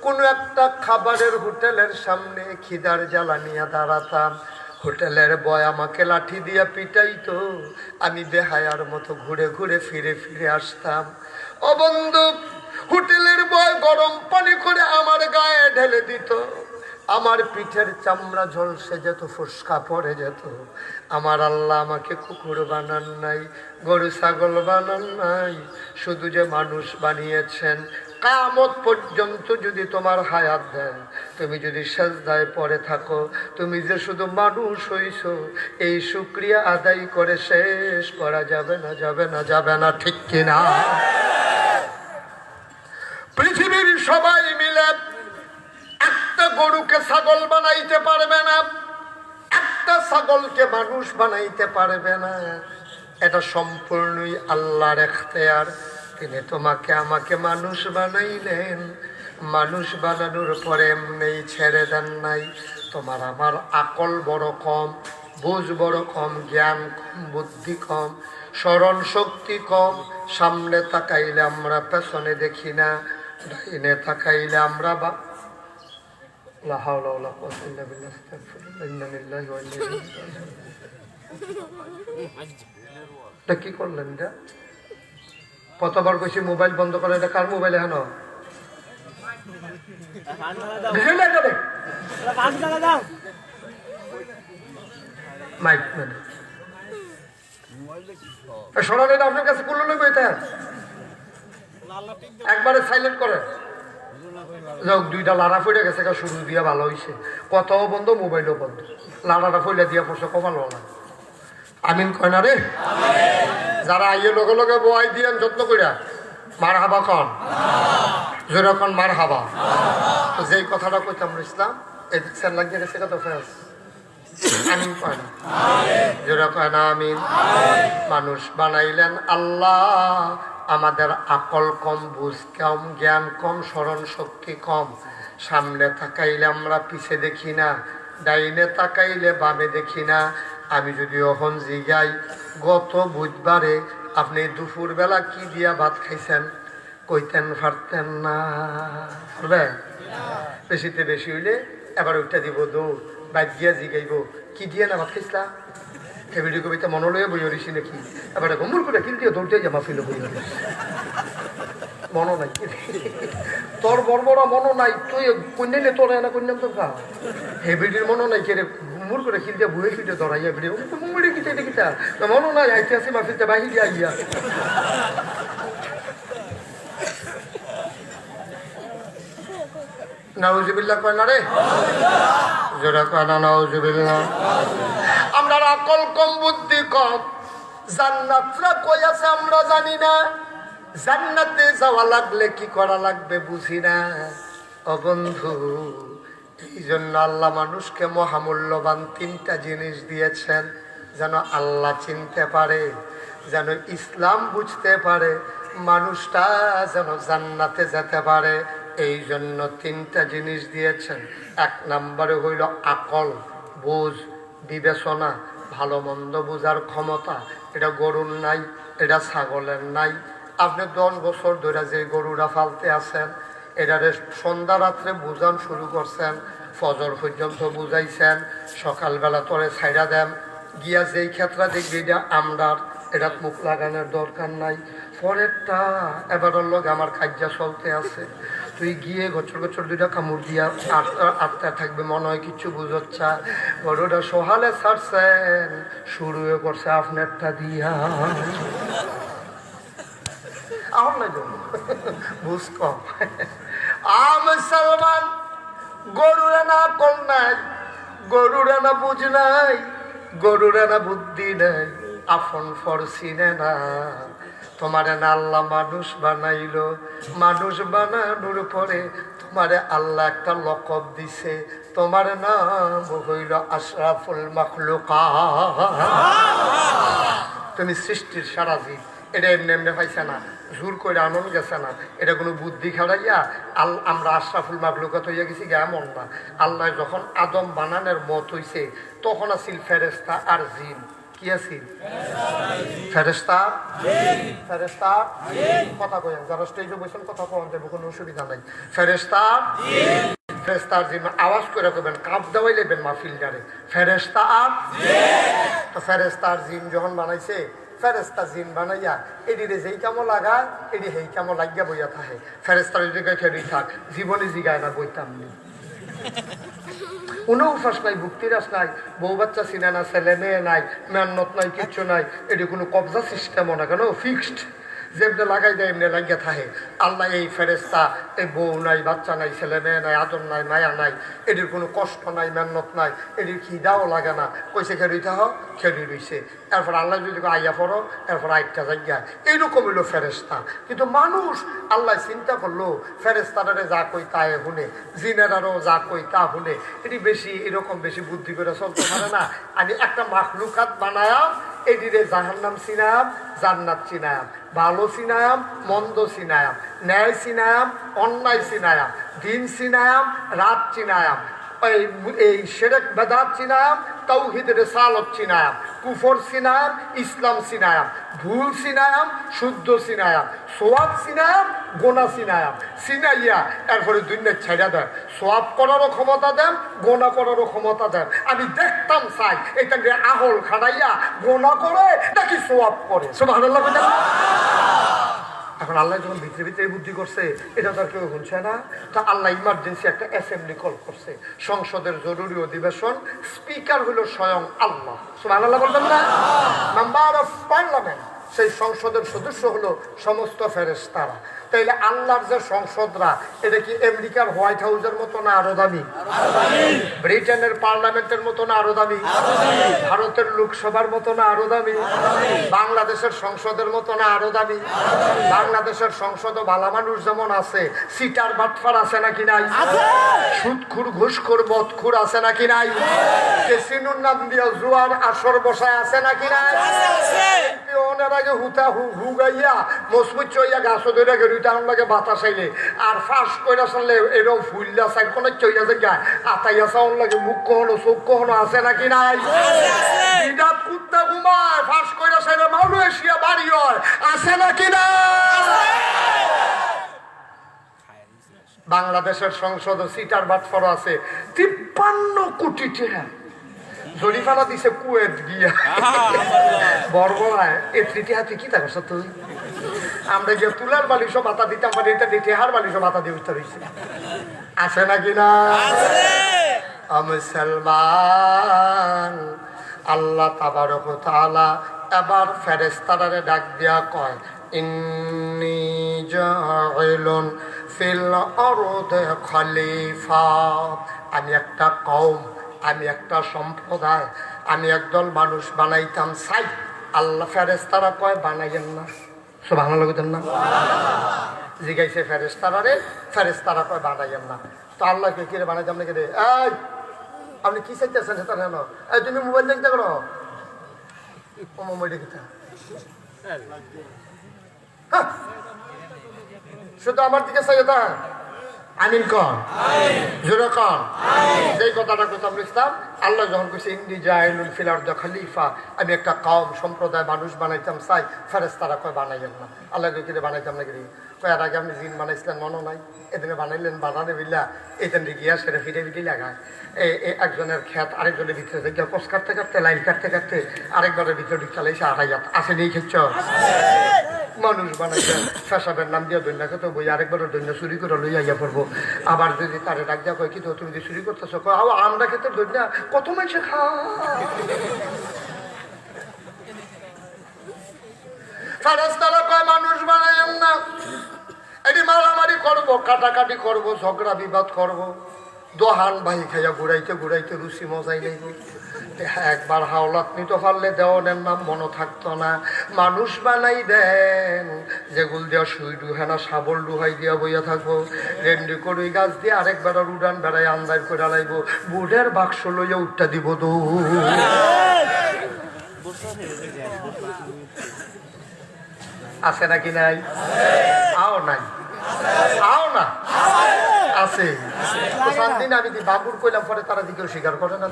কোনো একটা খাবারের হোটেলের সামনে খিদার জ্বালা নিয়ে দাঁড়াতাম, হোটেলের বয় আমাকে লাঠি দিয়া পিটাইতো, আমি বেহায়ার মতো ঘুরে ঘুরে ফিরে ফিরে আসতাম। ও বন্ধু, হোটেলের বয় গরম পানি করে আমার গায়ে ঢেলে দিত, আমার পিঠের চামড়া ঝলসে যেত, ফুসকা পড়ে যেত। আমার আল্লাহ আমাকে কুকুর বানান নাই, গরু ছাগল বানান নাই, শুধু যে মানুষ বানিয়েছেন। কিয়ামত পর্যন্ত যদি তোমার হায়াত দেন, তুমি যদি সেজদায় পড়ে থাকো, তুমি যে শুধু মানুষ হইছো, এই শুকরিয়া আদায় করে শেষ করা যাবে না, যাবে না, যাবে না, ঠিক কিনা? পৃথিবীর সবাই মিলে একটা গরুকে ছাগল বানাইতে পারবে না, একটা ছাগলকে মানুষ বানাইতে পারবে না। এটা সম্পূর্ণই আল্লাহর এখতিয়ার। তিনি তোমাকে আমাকে মানুষ বানাইলেন, মানুষ বানানোর পরে এমনি ছেড়ে দেন নাই। তোমার আমার আকল বড় কম, বুঝ বড় কম, জ্ঞান কম, বুদ্ধি কম, স্মরণ শক্তি কম। সামনে তাকাইলে আমরা পেছনে দেখি না, ডাইনে তাকাইলে আমরা কি করলেন? এটা কতবার কইছি মোবাইল বন্ধ করে। এটা কার মোবাইল? এখন আপনার কাছে করলো না, একবারে সাইলেন্ট করে যাক। দুইটা লাড়া ফইরে গেছে, শুরু দিয়া ভালো হয়েছে, কথাও বন্ধ, মোবাইলও বন্ধ, লাড়াটা ফইলে দিয়া পড়ছে, কমাল না। আমিন কয় না রে? যারা আইয়ে লগে লগে বয়াই দিয়েন যত্ন কইরা মার হাবা কন, যেরকম মার হাবা। যেই কথাটা কইতাম ইসলাম এদিক লাগিয়ে গেছে, কত ফেস। আমিন কয় না? যেরকম না আমিন। মানুষ বানাইলেন আল্লাহ, আমাদের আকল কম, বুঝ কম, জ্ঞান কম, স্মরণ শক্তি কম। সামনে তাকাইলে আমরা পিছে দেখি না, ডাইনে তাকাইলে বামে দেখি না। আমি যদি এখন জিগাই, গত বুধবারে আপনি দুপুরবেলা কি দিয়া ভাত খাইছেন, কইতেন পারতেন না? বেশিতে বেশি হইলে এবার ওইটা দিব দৌড় বাইক গিয়া জিগাইব কি দিয়ে না ভাত খাইছিলা ভিডিও কবিতা মনে লয়ে বই হরিসি নাকি এবার গম্বুর করে কিল দিয়ে দৌড়তে জামা ফিল বই হরিস মনো নাই তোর বড় মনো নাই তুই কন্যাইলে তোর না কন্যাম তোর খা হে ভিডিওর মনো নাই কে রে মুর করে কিল দিয়ে বুয়ে ফিটে ধরাইয়া ভিডিও মুড়ি কিটা এটা কিটা মনো নাই আইতে আসি মাফিলতে বাহিরে আইয়া নাউজুবিল্লাহ কয় না রে জোরা কয় না নাউজুবিল্লাহ আমরা আকল কম বুদ্ধি কম জান্নাতরা কই আছে আমরা জানি না জান্নাতে যাওয়া লাগলে কি করা লাগবে বুঝি না ও বন্ধু এই জন্য আল্লাহ মানুষকে মহামূল্যবান তিনটা জিনিস দিয়েছেন যেন আল্লাহ চিনতে পারে যেন ইসলাম বুঝতে পারে মানুষটা যেন জান্নাতে যেতে পারে এই জন্য তিনটা জিনিস দিয়েছেন এক নম্বরে হইল আকল বুঝ বিবেচনা ভালো মন্দ বোঝার ক্ষমতা এটা গরুর নাই এটা ছাগলের নাই আপনি 10 বছর ধরে যে গরুরা ফালতে আছেন এটারে সন্ধ্যা রাত্রে বুঝান শুরু করছেন ফজর পর্যন্ত বুঝাইছেন সকালবেলা তোরে ছাইড়া দেন গিয়া যেই ক্ষেত্রে দেখবি এটা আমরার এটা মুখ লাগানোর দরকার নাই পরেরটা এবার লোক আমার খাজ্জা চলতে আছে তুই গিয়ে গছর গছর দুইটা কামড় দিয়া আটটা থাকবে মনে হয় কিছু বুঝচ্ছা গরুটা সোহালে ছাড়ছেন শুরু করছে আপনারটা দিয়া আমার না বুঝ কম মুসলমান গরুরা না কল নাই গরুরা না বুঝ নাই গরুরা না বুদ্ধি নাই আপন ফরসিনে না তোমারে না আল্লাহ মানুষ বানাইলো মানুষ বানানোর পরে তোমারে আল্লাহ একটা লকব দিছে তোমার নাম হইল আশরাফুল মাখলুকাত তুমি সৃষ্টির সারা জীব এটা এমনি এমনি পাইছে না জোর করে আনন্দ গেছে না এটা কোনো বুদ্ধি খাড়াইয়া আমরা আশরাফুল মাখলুকাত হইয়া গেছি গে এমন না আল্লাহ যখন আদম বানানোর মত হইছে তখন আছিল ফেরেশতা আর জিন কি আছিল ফেরেশতা ফেরেশতা কথা কইেন যারা স্টেজে বসেন কথা কওয়ান যাবে কোনো অসুবিধা নাই ফেরেশতা ফেরেশতার জিন আওয়াজ করে কবেন কাপ দেওয়াই লেবেন মাহফিলটারে ফেরেশতা তো ফেরেশতার জিন যখন বানাইছে ফেরেশতা জিন বানাইয়া এদিকে যেই কামো লাগা এদি সেই কামো লাগিয়া বইয়া থাকে ফেরেশতার দিকে খেলি থাক জীবনে জিগায় না বইতাম নি কোনো উপাস নাই ভুক্তিরাস নাই বউ বাচ্চা চিনে না ছেলে মেয়ে নাই মেহনত নাই কিচ্ছু নাই এটি কোনো কবজা সিস্টেমও না কেন ফিক্সড যেমনি লাগাই দেয় এমনি লাগিয়া থাকে আল্লাহ এই ফেরেশতা এই বউ নাই বাচ্চা নাই ছেলে মেয়ে নাই আদর নাই মায়া নাই এটির কোনো কষ্ট নাই মেহনত নাই এটির খিদাও লাগে না কইসে খেলি থাহ খেলি রইছে এরপর আল্লাহ যদি আইয়া পড়ো এরপর আরেকটা জায়গায় এইরকম হইলো ফেরেশতা কিন্তু মানুষ আল্লাহ চিন্তা করলো ফেরেশতারে যা কই তা শুনে জিনেরারও যা কই তা শুনে এটি বেশি এরকম বেশি বুদ্ধি করে চলতে পারে না আমি একটা মাখলুকাত বানায়াম এটিরে জাহান্নাম চিনায়াম জান্নাত চিনায়াম ভালো চিনায়াম মন্দ চিনায়াম ন্যায় চিনায়াম অন্যায় চিনায়াম দিন চিনায়াম রাত চিনায়াম এই শিরক বেদাত চিনায়াম তাওহীদ রিসালাত চিনায়াম কুফর চিনায়াম ইসলাম চিনায়াম ভুল চিনায়াম শুদ্ধ চিনায়াম সোয়াব চিনায়াম গোনা চিনায়াম চিনাইয়া এরপরে দুনিয়া ছেড়া দেন সোয়াব করারও ক্ষমতা দেন গোনা করারও ক্ষমতা দেন আমি দেখতাম চাই এটাকে আহল খাড়াইয়া গোনা করে নাকি সোয়াব করে সুবহানাল্লাহ। এখন আল্লাহ যখন ভিতরে ভিতরে বুদ্ধি করছে এটা তো আর কেউ শুনছে না তা আল্লাহ ইমার্জেন্সি একটা অ্যাসেম্বলি কল করছে সংসদের জরুরি অধিবেশন স্পিকার হলো স্বয়ং আল্লাহ সুবহানাল্লাহ বলবেন না মেম্বার অফ পার্লামেন্ট সেই সংসদের সদস্য হলো সমস্ত ফেরেশতারা তাইলে আল্লাহর যে সংসদরা এটা কি আমেরিকার হোয়াইট হাউসের মতো না আরো দামি ব্রিটেনের পার্লামেন্টের মতো না আরো দামি ভারতের লোকসভার মতো না আরো দামি বাংলাদেশের সংসদের মতো না আরো দামি বাংলাদেশের সংসদ ভালো মানুষ যেমন আছে সিটার বাটফার আছে নাকি নাই সুদখুর ঘুষখোর মদখুর আছে নাকি নাই ক্যাসিনোর নাম দিয়া জুয়ার আসর বসায় আছে নাকি নাই ওনার আগে হুতা হুগাইয়া মজবুত চইয়া গাছ ধরে গেল তার লাগে বাতাস আইলে আর ফাঁস কইরা শুনলে এরকম ফুললা সাইড কোন চইয়া যায় আতাইয়া সাউন্ড লাগে মুখ কখনো চোখ কখনো আছে নাকি নাই বিরাট কুত্তা ঘুমায় ফাঁস কইরা সাইডে মালয়েশিয়া বাড়ি হয় আছে নাকি নাই বাংলাদেশের সংসদ সিটার বাটফর আছে 53 কোটি টাকা জরিফানা দিছে কুয়েত গিয়া বড়বড়ায় এ তৃতীয় হাতে কি থাকছ তুই আমরা গিয়ে তুলার বালিশও মাথা দিতাম মানে এটা টেহার বালিশও মাথা দিয়ে উঠতে রয়েছে আছে নাকি না মুসলমান আল্লাহ তাবারক ওয়া তাআলা এবার ফেরেশতারে ডাক দিয়া কয় ইন্নী জাইলুন ফিল আরদি খলিফা আমি একটা কওম আমি একটা সম্প্রদায় আমি একদল মানুষ বানাইতাম চাই আল্লাহ ফেরেশতারা কয় বানাইয়েন না সুবহানাল্লাহ কইতেন না জিগাইছে ফেরেশতারে ফেরেশতারা কয় বানাইয়েন না তো আল্লাহকে কি রে বানাইতাম নাকি রে এই আপনি কি চাইতেছেন সেটা কেন এই তুমি মোবাইল দেখতে করো ও মোবাইল কিতা শুধু আমার দিকে চাই তা আমিন কন জোরে কন যেই কথাটা কইতাম ইসলাম আল্লাহ যখন কইছে ইন্নী জাইলুন ফিল আরদি খলিফা আমি একটা কওম সম্প্রদায় মানুষ বানাইতাম চাই ফেরেশতারা কয় বানাইয়েন না আল্লাহকে কি রে বানাইতাম নাকি রে কয় আর আগে আপনি জিন বানাইছিলেন মনে নাই এদিনে বানাইলেন বানানে বিল্লা এদিন গিয়া সেটা ফিরে ফিরে লাগায় একজনের ক্ষেত আরেকজনের ভিতরে দেখে কোষ কাটতে কাটতে লাইন কাটতে কাটতে আরেকবারের ভিতরে ঢুক চালাইছে আড়াইয়াত আসে নেই খেচ্ছ মানুষ বানাইছে ফেসাবের নাম দিয়ে দৈন্য খেতে বই আরেকবারের দৈন্য চুরি করে লইয়া ইয়া পড়বো আবার যদি তারে ডাক দেওয়া কয় কি তো তুমি যে চুরি করতেছো আমরা খেতে দৈন্য কত মানুষে খায় ফেরেশতারা কয় মানুষ বানাইয়েন না এটি মারামারি করবো কাটাকাটি করবো ঝগড়া বিবাদ করবো দোহান ভাই খাইয়া ঘুরাইতে ঘুরাইতে রুচি মজাই নেব একবার হাওলাত নিতে পারলে দেওয়ানের নাম মনে থাকতো না মানুষ বানাই দেন যেগুল দেওয়া সুই ডুহে না শাবল ডুহাই দিয়া বইয়া থাকবো রেন্ডি করুই গাছ দিয়ে আরেকবার উড়ান বেড়াই আন্দাজ করে লাইব বুড়ের বাক্স লইয়া উঠটা দিব তো আছে নাকি নাই আও নাই আও না আছে দিন আমি বাগুর কইলাম পরে তারা দিকেও স্বীকার করে না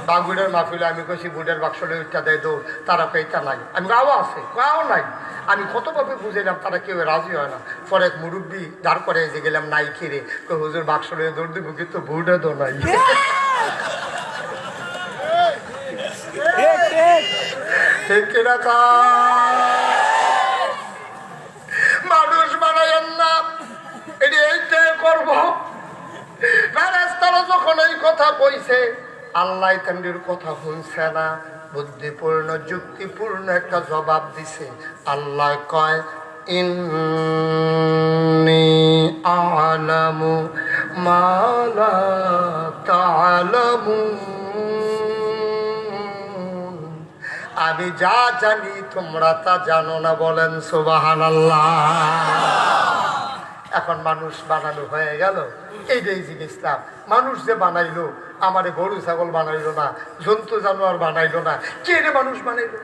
বাগুরের মাহফিলে আমি কইছি বুড়ের বাক্স লইয়া উঠটা দেয় দৌড় তারা পেইটা নাই আমি আও আছে আও নাই আমি কতভাবে বুঝাইলাম তারা কেউ রাজি হয় না পরে এক মুরব্বী দাঁড় করে যে গেলাম নাই খিরে হুজুর বাক্স লইয়া দৌড় দিব কিন্তু বুড়ে তো নাই ঠিক কিনা মানুষ বানাইয়েন না এটি এইটাই করবো ফেরেশতারা যখন এই কথা কইছে আল্লাহ তান্ডির কথা শুনছে না বুদ্ধিপূর্ণ যুক্তিপূর্ণ একটা জবাব দিছে আল্লাহ কয় ইন্নী আ'লামু মা লা তা'লামুন আমি যা জানি তোমরা তা জানো না বলেন সুবহানাল্লাহ এখন মানুষ বানানো হয়ে গেল এইটাই জিনিসটা মানুষ যে বানাইলো আমারে গরু ছাগল বানাইলো না জন্তু জানোয়ার বানাইলো না কে রে মানুষ বানাইলো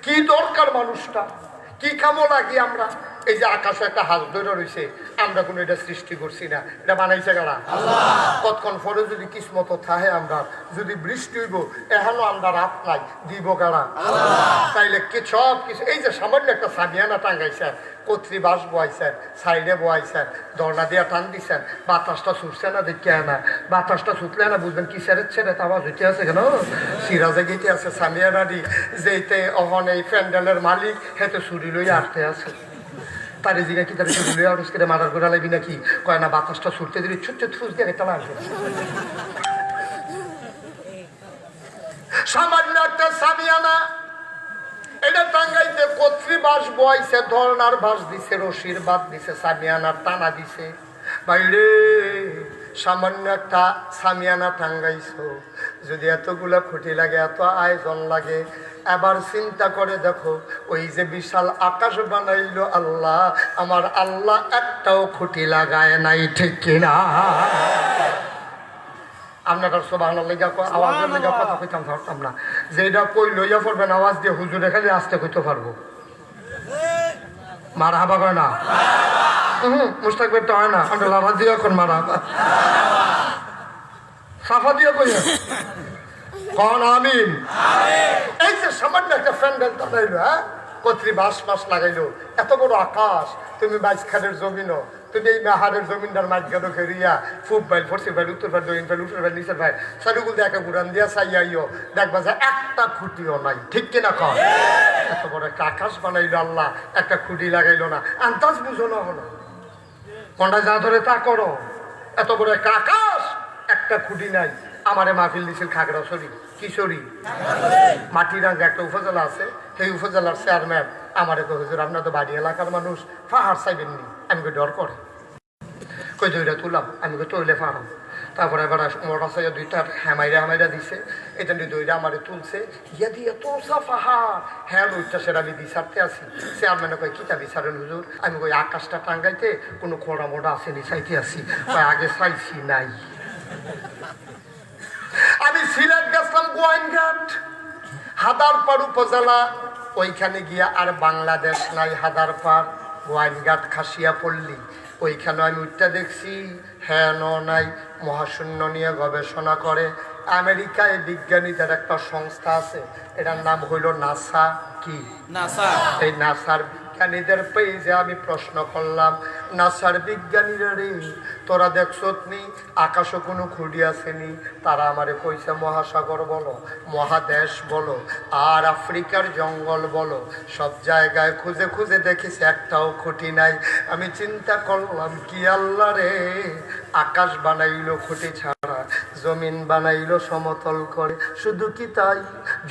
কি দরকার মানুষটা কি কামো লাগি আমরা এই যে আকাশে একটা হাত ধরে রয়েছে আমরা কোনো এটা সৃষ্টি করছি না এটা বানাইছে কারা কতক্ষণ পরে যদি কিসমত থাহে আমরা যদি বৃষ্টি হইব এখনো আমরা রাত নাই দিব কারা তাইলে কি সব কিছু এই যে সামান্য একটা সামিয়ানা টাঙ্গাইছেন কত্রী বাস বয়াইছেন সাইডে বয়াইছেন দরনা দিয়া টান দিচ্ছেন বাতাসটা ছুটছে না দেখে না বাতাসটা ছুটলে না বুঝবেন কি ছেড়ে ছেড়ে আওয়াজ হইতে আছে কেন সিরাজে গেতে আছে সামিয়ানা দি যেতে অহন এই প্যান্ডেলের মালিক হেতে চুরি লই আসতে আছে তারে জিগা কি তার চুরি লই আউস করে মারার করে লাইবি নাকি কয় না বাতাসটা ছুটতে দিলে ছুট ছুট ফুস দিয়ে একটা লাগবে সামান্য একটা সামিয়ানা এটা টাঙ্গাইতে কত্রী বাস বয়াইছে ধরনার বাস দিছে রশির বাদ দিছে সামিয়ানার টানা দিছে বাইরে সামান্য একটা সামিয়ানা টাঙ্গাইছো যদি এতগুলা খুঁটি লাগে এত আয়োজন লাগে এবার চিন্তা করে দেখো ওই যে বিশাল আকাশ বানাইলো আল্লাহ আমার আল্লাহ একটাও খুঁটি লাগায় নাই ঠিক কিনা আপনার সুবহানাল্লাহ লেগা আওয়াজের লেগা কথা কইতাম ধরতাম না যেটা কই লইয়া পড়বেন আওয়াজ দিয়ে হুজুরে খালি আসতে কইতে পারবো মারহাবা কয় না মুস্তাকবির তো হয় না আমরা লাভা দিয়ে এখন মারহাবা সাফা দিয়ে কইয়া কন আমিন এই যে সামান্য একটা প্যান্ডেল টানাইলো হ্যাঁ কত্রী বাস মাস লাগাইলো এত বড় আকাশ তুমি 22 খানের জমিনও তুমি এই মেহারের জমিনদার মাঝখানে খেরিয়া ফুপ বাইল ফরসি বাইল উত্তর বাইল দক্ষিণ বাইল উত্তর বাইল নিচের ভাই সারুগুল দিয়ে একটা গুড়ান দিয়া চাইয়াইও দেখবা যে একটা খুঁটিও নাই, ঠিক কিনা কর? এত বড় একটা আকাশ বানাইলো আল্লাহ, একটা খুঁটি লাগাইলো না, আন্দাজ বুঝো না হলো কোনটা যা ধরে তা করো। এত বড় একটা আকাশ, একটা খুঁটি নাই। আমারে মাহফিল দিছিল খাগড়াছড়ি, কিশোরী মাটিরাঙ্গা একটা উপজেলা আছে, সেই উপজেলার চেয়ারম্যান আমারে তো হুজুর আপনার তো বাড়ি এলাকার মানুষ পাহাড় চাইবেননি, আমি ডর করে কই দইটা তুলাম, আমি তৈলে পারাম। তারপরে এবার মোটর সাইকেল দুইটা হামাইরা দিছে, এটা নিয়ে দইটা আমারে তুলছে, ইয়া দিয়ে তো পাহাড় হ্যাঁ ওইটা সেটা আমি বিচারতে আসি। চেয়ারম্যানে কয় কিতা বিচারেন হুজুর? আমি কই আকাশটা টাঙ্গাইতে কোনো খোড়া মোড়া আসেনি, চাইতে আসি। আগে চাইছি নাই। আমি সিলেট গেছিলাম গোয়াইনঘাট, হাদারপাড় উপজেলা, ওইখানে গিয়া আর বাংলাদেশ নাই, হাদারপাড় গোয়াইনঘাট খাসিয়া পল্লী, ওইখানে আমি উঠটা দেখছি হ্যাঁ নাই। মহাশূন্য নিয়ে গবেষণা করে আমেরিকায় বিজ্ঞানীদের একটা সংস্থা আছে, এটার নাম হইল নাসা। কি নাসা? এই নাসার বিজ্ঞানীদের পেজে আমি প্রশ্ন করলাম, নাসার বিজ্ঞানীরা রে তোরা দেখছত নি আকাশে কোনো খুঁড়ি আসেনি? তারা আমারে কইছে মহাসাগর বলো, মহাদেশ বলো, আর আফ্রিকার জঙ্গল বলো, সব জায়গায় খুঁজে খুঁজে দেখেছি একটাও খুঁটি নাই। আমি চিন্তা করলাম কি আল্লাহ রে, আকাশ বানাইলো খুঁটি ছাড়া, জমিন বানাইলো সমতল করে, শুধু কি তাই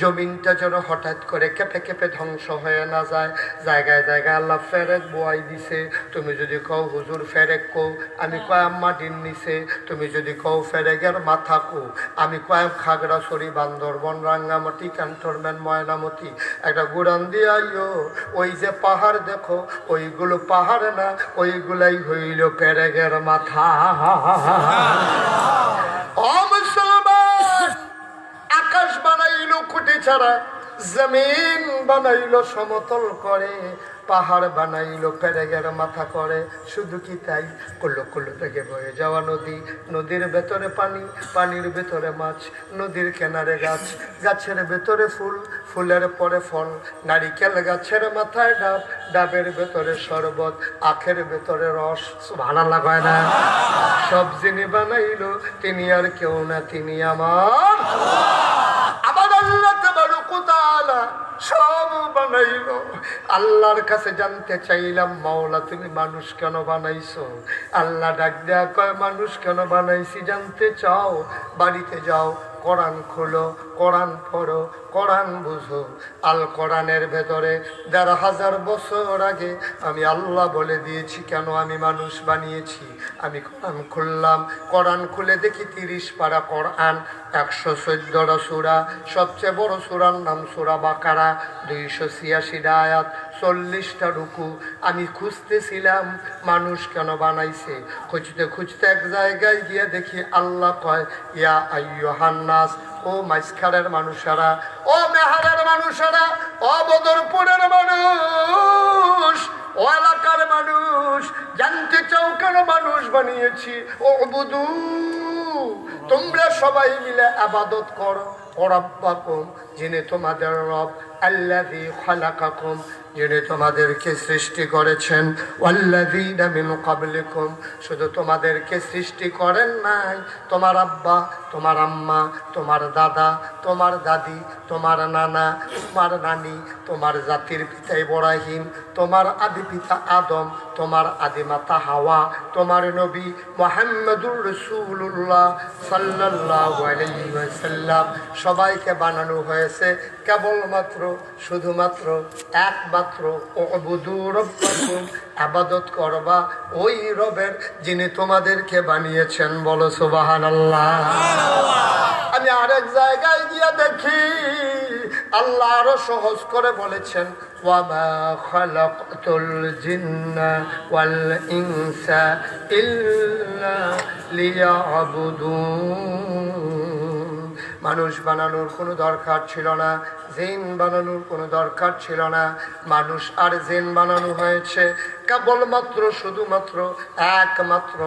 জমিনটা যেন হঠাৎ করে কেঁপে কেঁপে ধ্বংস হয়ে না যায়। জায়গায় জায়গায় আল্লাহ ফেরেক বোয়াই দিছে। তুমি যদি কও হুজুর ফেরেক কও, আমি কয়াম মাটির নিচে। তুমি যদি কও ফেরেকের মাথা কো, আমি কয়াম খাগড়াছড়ি, বান্দরবন, রাঙ্গামাটি, ক্যান্টনমেন্ট, ময়নামতি। একটা গুড়ান দিয়ে আইও, ওই যে পাহাড় দেখো, ওইগুলো পাহাড় না, ওইগুলাই হইল ফেরেকের মাথা। ও মুসলমান, আকাশ বানাইলো খুঁটি ছাড়া, জমিন বানাইলো সমতল করে, পাহাড় বানাইলো পেরেগের মাথা করে, শুধু কি তাই কুল্লো কুল্লো থেকে বয়ে যাওয়া নদী, নদীর ভেতরে পানি, পানির ভেতরে মাছ, নদীর কিনারে গাছ, গাছের ভেতরে ফুল, ফুলের পরে ফল, নারিকেল গাছের মাথায় ডাব, ডাবের ভেতরে শরবত, আখের ভেতরে রস। সুবহানাল্লাহ কয় না? সব যিনি বানাইলো তিনি আর কেউ না, তিনি আমার আবার আল্লাহ তাবারaka তাআলা সব বানাইলো। আল্লাহর কাছে জানতে চাইলাম, মাওলা তুমি মানুষ কেন বানাইছো? আল্লাহ ডাক দেয়া কয়, মানুষ কেন বানাইছি জানতে চাও? বাড়িতে যাও, কোরআন খোলো, কোরআন পড়ো, কোরআন বুঝো। আল কোরআনের ভেতরে ১৫০০ বছর আগে আমি আল্লাহ বলে দিয়েছি কেন আমি মানুষ বানিয়েছি। আমি কোরআন খুললাম, কোরআন খুলে দেখি ৩০ পারা কোরআন, ১১৪টা সূরা, সবচেয়ে বড় সূরার নাম সূরা বাকারা, ২৮৬টা আয়াত, ৪০টা রুকু। আমি খুঁজতেছিলাম মানুষ কেন বানাইছে, খুঁজতে খুঁজতে এক জায়গায় গিয়ে দেখি আল্লাহ কয়, ইয়া আইয়ুহান নাস, ও মাঝখানের মানুষেরা, ও মেহারের মানুষেরা, ও বদরপুরের মানুষ, ও এলাকার মানুষ, জানতে চাও কেন মানুষ বানিয়েছি? ও বুধু, তোমরা সবাই মিলে ইবাদত করো রাব্বাকুম, যিনি তোমাদের রব, আল্লাযী খালাকাকুম, যিনি তোমাদেরকে সৃষ্টি করেছেন, ওয়াল্লাযীনা মিন ক্বাবলিকুম, শুধু তোমাদেরকে সৃষ্টি করেন নাই, তোমার আব্বা, তোমার আম্মা, তোমার দাদা, তোমার দাদি, তোমার নানা, তোমার নানি, তোমার জাতির পিতা ইব্রাহিম, তোমার আদি পিতা আদম, তোমার আদি মাতা হাওয়া, তোমার নবী মুহাম্মদুর রাসূলুল্লাহ সাল্লাল্লাহু আলাইহি ওয়াসাল্লাম, সবাইকে বানানো হয়েছে কেবলমাত্র, শুধুমাত্র, একমাত্র উবুদু রাব্বাকুম, ইবাদত করবা ওই রবের যিনি তোমাদেরকে বানিয়েছেন। বলো সুবহানাল্লাহ। আমি আরেক জায়গায় গিয়ে দেখি আল্লাহ আরো সহজ করে বলেছেন, ওয়ামা খালাকতুল জিন্না ওয়াল ইনসা ইল্লা লিয়াবুদুন। মানুষ বানানোর কোনো দরকার ছিল না, জিন বানানোর কোনো দরকার ছিল না। মানুষ আর জিন বানানো হয়েছে কেবলমাত্র, শুধুমাত্র, একমাত্র,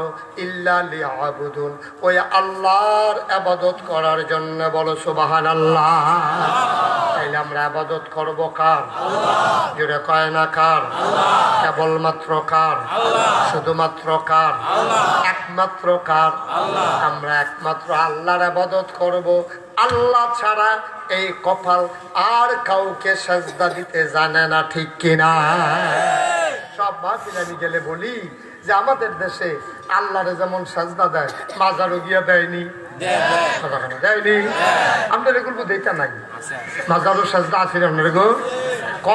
ইল্লা লিয়াবুদুন, ওই আল্লাহর ইবাদত করার জন্য। বলো সুবহানাল্লাহ। তাইলে আমরা ইবাদত করব কার? জোরে কয় না কার? কেবলমাত্র কার? শুধুমাত্র কার? একমাত্র কার? আমরা একমাত্র আল্লাহর ইবাদত করব। আল্লাহ ছাড়া এই কপাল আর কাউকে সেজদা দিতে জানে না, ঠিক কিনা? সব মাহফিল আমি গেলে বলি যে আমাদের দেশে আল্লাহরে যেমন সেজদা দেয়, মাজারও গিয়া দেয়নি, দেয়নি। আমাদের এগুলো দেখতে নাই, মাজারও সেজদা আছে আপনার গো ক।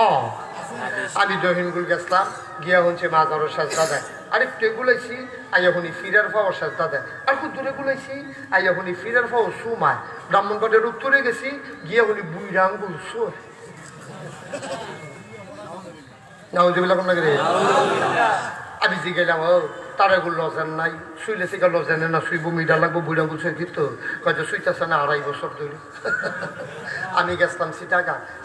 আমি দহিনগুল গেছিলাম, গিয়া হচ্ছে মাজারও সেজদা দেয়। আরে টেগুলাইছি আইয়া শুনি ফিরার পাও সেজদা দেয়। আর খুব দূরে গুলাইছি আইয়া শুনি ফিরার পাও সুমায়। ব্রাহ্মণবাড়ির উত্তরে গেছি, গিয়া শুনি বুইরা আঙ্গুল শোয়। আমি জিগাইলাম, ও তার এগুলো লজেন নাই, শুইলে শিখা লজেনে না, শুইব মিডা লাগবো, বুড়া গুল শুই কিন্তু হয়তো শুইতেছে না 2.5 বছর ধরে। আমি গেছিলাম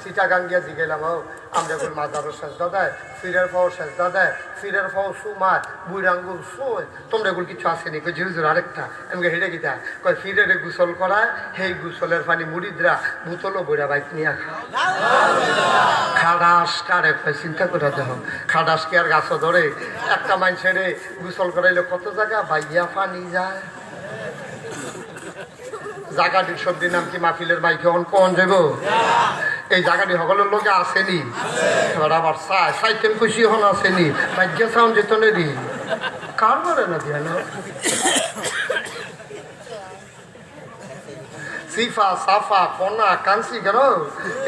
সিটাগাং গিয়া জিগাইলাম, ও আমরা এখন মাজারও সেজদা দেয়, ফিরের পাও সেজদা দেয়, ফিরের পাও সুমায়, বুড়া আঙ্গুল শোয়, তোমরা এগুলো কিছু আসেনি? কই হুজুর আরেকটা। আমি হেঁটে গিতা কয় ফিরের গোসল করায়, সেই গোসলের পানি মুড়িদরা বোতলও বইরা বাইক নিয়ে খাডাস কারে চিন্তা করে দেখো, খাডাস কি আর গাছও ধরে? একটা মানুষের গোসল করাইলে কত জায়গা বাইয়া পানি যায়। জায়গাটির সবজির নাম কি মাহফিলের বাইকে অন কন যাব? এই জায়গাটি সকলের লোকে আসেনি, এবার আবার সাইকেল খুশি হন আসেনি, ভাগ্য সাউন্ড যেতনেরই কার করে না দিয়ে না সিফা সাফা কন্যা কাঞ্চি কেন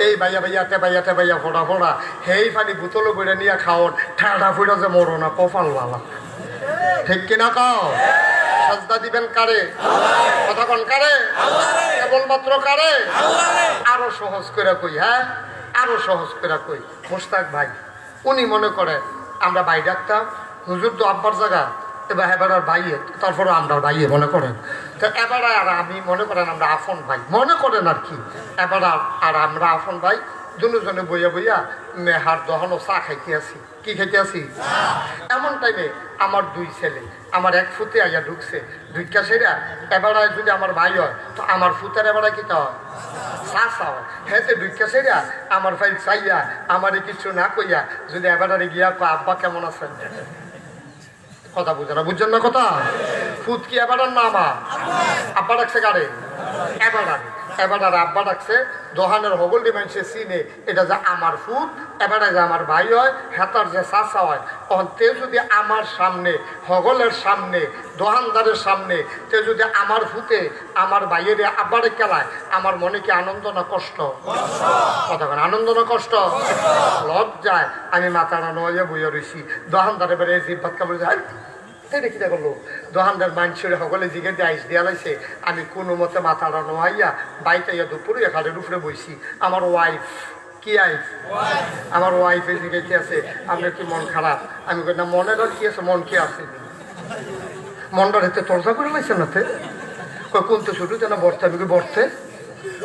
এই বাইয়া ফোড়া ফোড়া সেই পানি বোতল বইরা নিয়ে খাওন, ঠান্ডা ফুটা যে মরো না কপাল বালা, ঠিক কিনা কও? সাজদা দিবেন কারে? কথা কন কারে? কেবলমাত্র কারে? আরো সহজ করে কই, হ্যাঁ আরো সহজ করে কই। মুশতাক ভাই উনি মনে করে আমরা ভাই ডাকতাম, হুজুর তো আব্বার জায়গা, এবার এবার আর ভাইয়ে, তারপরে আমরা ভাইয়ে মনে করেন। তো এবার আর আমি মনে করেন আমরা আফন ভাই মনে করেন আর কি। এবার আর আমরা আফন ভাই দুজনে বইয়া বইয়া মেহার দহন চা খাইতে আসি। কি খাইতে আসি? এমন টাইমে আমার 2 ছেলে আমার এক ফুতে আইয়া ঢুকছে, ঢুকা সেরা এবারায় যদি আমার ভাই হয় তো আমার ফুতের এবারায় কি হয়? চাষা হয়। হেতে ঢুকা সেরা আমার ভাই চাইয়া আমারে কিছু না কইয়া যদি এবারে গিয়া আব্বা কেমন আছেন, কথা বুঝে না, বুঝছেন না কথা? ফুত কি এবার না আমার আব্বা ডাকছে কারে? এবার আব্বা ডাকছে দোহানের হগলটি মানুষের চিনে এটা যে আমার ফুট, এবারে যে আমার ভাই হয়, হেতার যে চাষা হয়, তখন তে যদি আমার সামনে হগলের সামনে দোহানদারের সামনে তে যদি আমার ফুটে আমার ভাইয়ের আব্বারে খেলায়, আমার মনে কি আনন্দ না কষ্ট? কথা বলে আনন্দ না কষ্ট? লজ্জায় আমি মাথা রানো হয়ে বইয়া রয়েছি, দোহানদারে বেড়ে জিব্বাত কামড়ে যায় কিনা করলো। দোকানদার মানুষের সকলে জিগে দিয়ে আইস দিয়া লাইছে, আমি কোনো মতে মাথা রানো হইয়া বাইতে দুপুরে খাটের উপরে বইছি। আমার ওয়াইফ কি আইফ? আমার ওয়াইফের দিকে কি আছে, আপনার কি মন খারাপ? আমি কই না, মনের আর কি আছে, মন কি আছে? মনটা হেতে চর্চা করে লাইছে নাতে কই কোন তো শুরু যেন বর্তে, আমি কই বর্তে